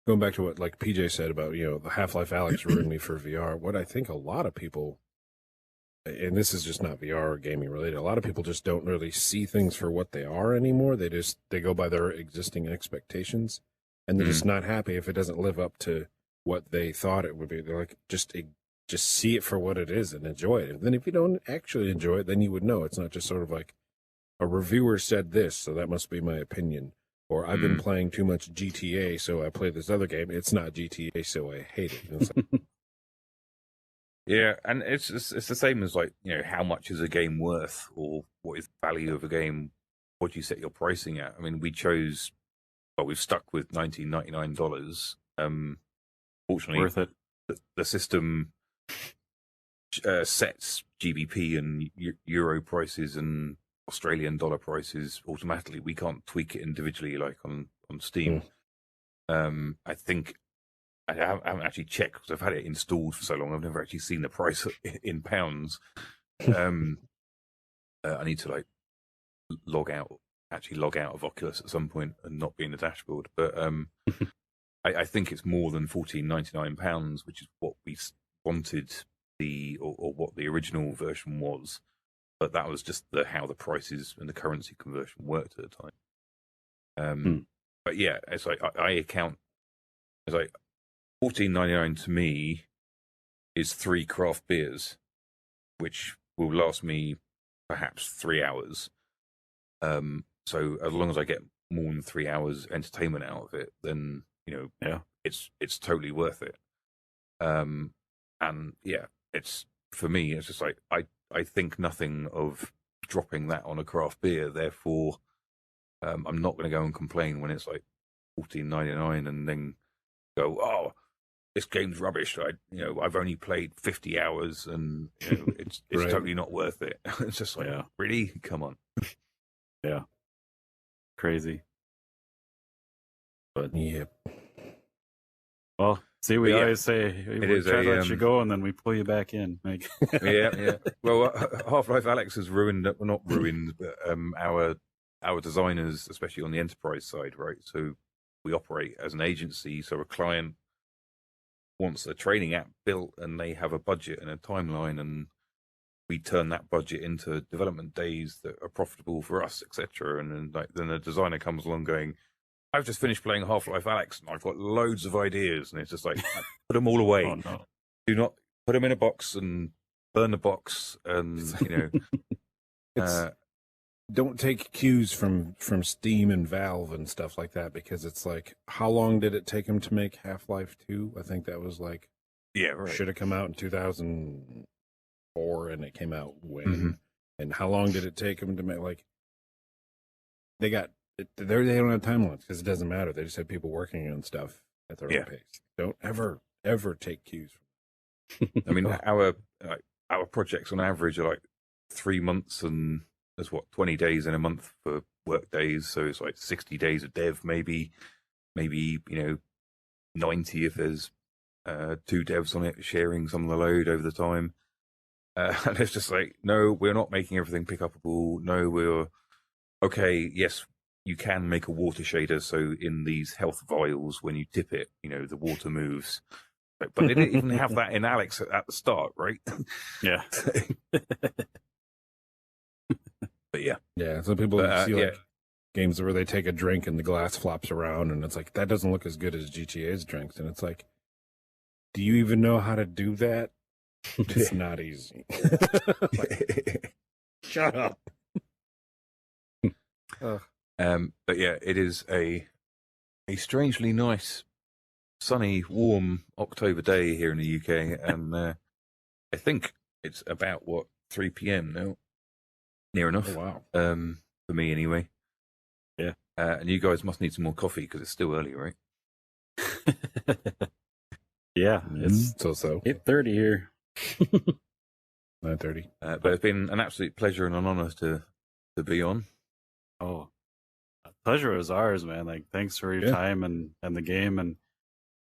going back to what like PJ said about, the Half-Life Alyx ruined me for VR, what I think a lot of people, and this is just not VR or gaming related, a lot of people just don't really see things for what they are anymore. They go by their existing expectations, and they're just not happy if it doesn't live up to what they thought it would be. They're like, just see it for what it is and enjoy it. And then if you don't actually enjoy it, then you would know. It's not just sort of like a reviewer said this, so that must be my opinion. Or I've been playing too much GTA, so I play this other game. It's not GTA, so I hate it. It's like, yeah, and it's the same as like, how much is a game worth, or what is the value of a game? What do you set your pricing at? I mean, we've stuck with $19.99. Fortunately, worth it. The system sets GBP and Euro prices and Australian dollar prices automatically. We can't tweak it individually like on Steam. I think I haven't actually checked because I've had it installed for so long. I've never actually seen the price in pounds. I need to log out of Oculus at some point and not be in the dashboard. But I think it's more than £14.99, which is what we wanted or what the original version was. But that was just how the prices and the currency conversion worked at the time. But yeah, it's like I account it's like $14.99 to me is 3 craft beers, which will last me perhaps 3 hours. So as long as I get more than 3 hours entertainment out of it, then it's totally worth it. And yeah, it's for me. It's just like I think nothing of dropping that on a craft beer. Therefore, I'm not going to go and complain when it's like $14.99 and then go, oh, this game's rubbish. I've only played 50 hours and it's right. Totally not worth it. It's just like, really? Come on. Yeah. Crazy. But well, see, we always say we try to let you go, and then we pull you back in. Like, yeah. Well, Half-Life Alyx has ruined, well, not ruined, but our designers, especially on the enterprise side, right? So we operate as an agency. So a client wants a training app built, and they have a budget and a timeline, and we turn that budget into development days that are profitable for us, etc. And then the designer comes along going, I've just finished playing Half-Life Alyx and I've got loads of ideas, and it's just like, put them all away. Oh, no. Do not put them in a box and burn the box, and don't take cues from Steam and Valve and stuff like that, because it's like, how long did it take them to make Half-Life 2? I think that was like, should have come out in 2004, and it came out when? And how long did it take them to make, like, they don't have timelines because it doesn't matter. They just have people working on stuff at their own pace. Don't ever take cues from I mean, our projects on average are like 3 months, and there's 20 days in a month for work days. So it's like 60 days of dev, maybe 90 if there's 2 devs on it sharing some of the load over the time. And it's just like, no, we're not making everything pick upable. No, we're okay. Yes, you can make a water shader. So in these health vials, when you dip it, the water moves. But they didn't even have that in Alyx at the start, right? Yeah. But yeah. Yeah, so people see games where they take a drink and the glass flops around, and it's like, that doesn't look as good as GTA's drinks. And it's like, do you even know how to do that? It's not easy. Shut up. But yeah, it is a strangely nice, sunny, warm October day here in the UK, and I think it's about 3 p.m. now, near enough. Oh, wow. For me anyway. Yeah. And you guys must need some more coffee because it's still early, right? Yeah, it's so 8:30 here. 9:30. But it's been an absolute pleasure and an honor to be on. Oh, pleasure is ours, man. Like, thanks for your time and the game. And,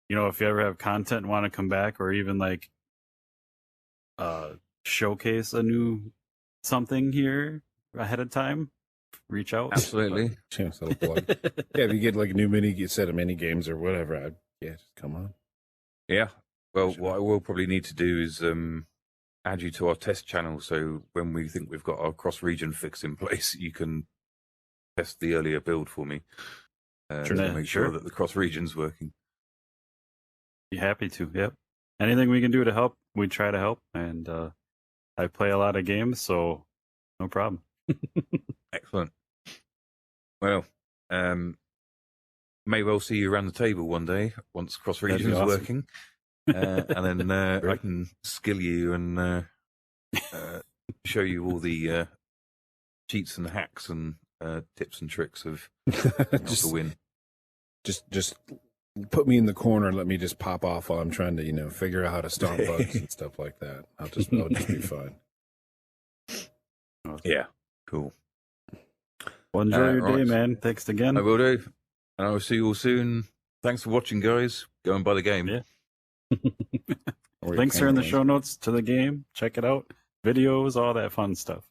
you know, if you ever have content and want to come back, or even like showcase a new something here ahead of time, reach out. Absolutely. Chance little plug. Yeah, if you get like a new set of mini games or whatever, just come on. Yeah. Well, what I will probably need to do is add you to our test channel, so when we think we've got our cross-region fix in place, you can test the earlier build for me to make sure that the cross-region's working. Be happy to. Yep. Anything we can do to help, we try to help. And I play a lot of games, so no problem. Excellent. Well, may well see you around the table one day once cross-region's working. And then I can skill you and show you all the cheats and hacks and tips and tricks of how to win. Just put me in the corner and let me just pop off while I'm trying to, figure out how to stomp bugs and stuff like that. I'll just be fine. Yeah, cool. Well, enjoy your day, man. Thanks again. I will do. And I will see you all soon. Thanks for watching, guys. Go and buy the game. Yeah. Links are in the show notes to the game. Check it out. Videos, all that fun stuff.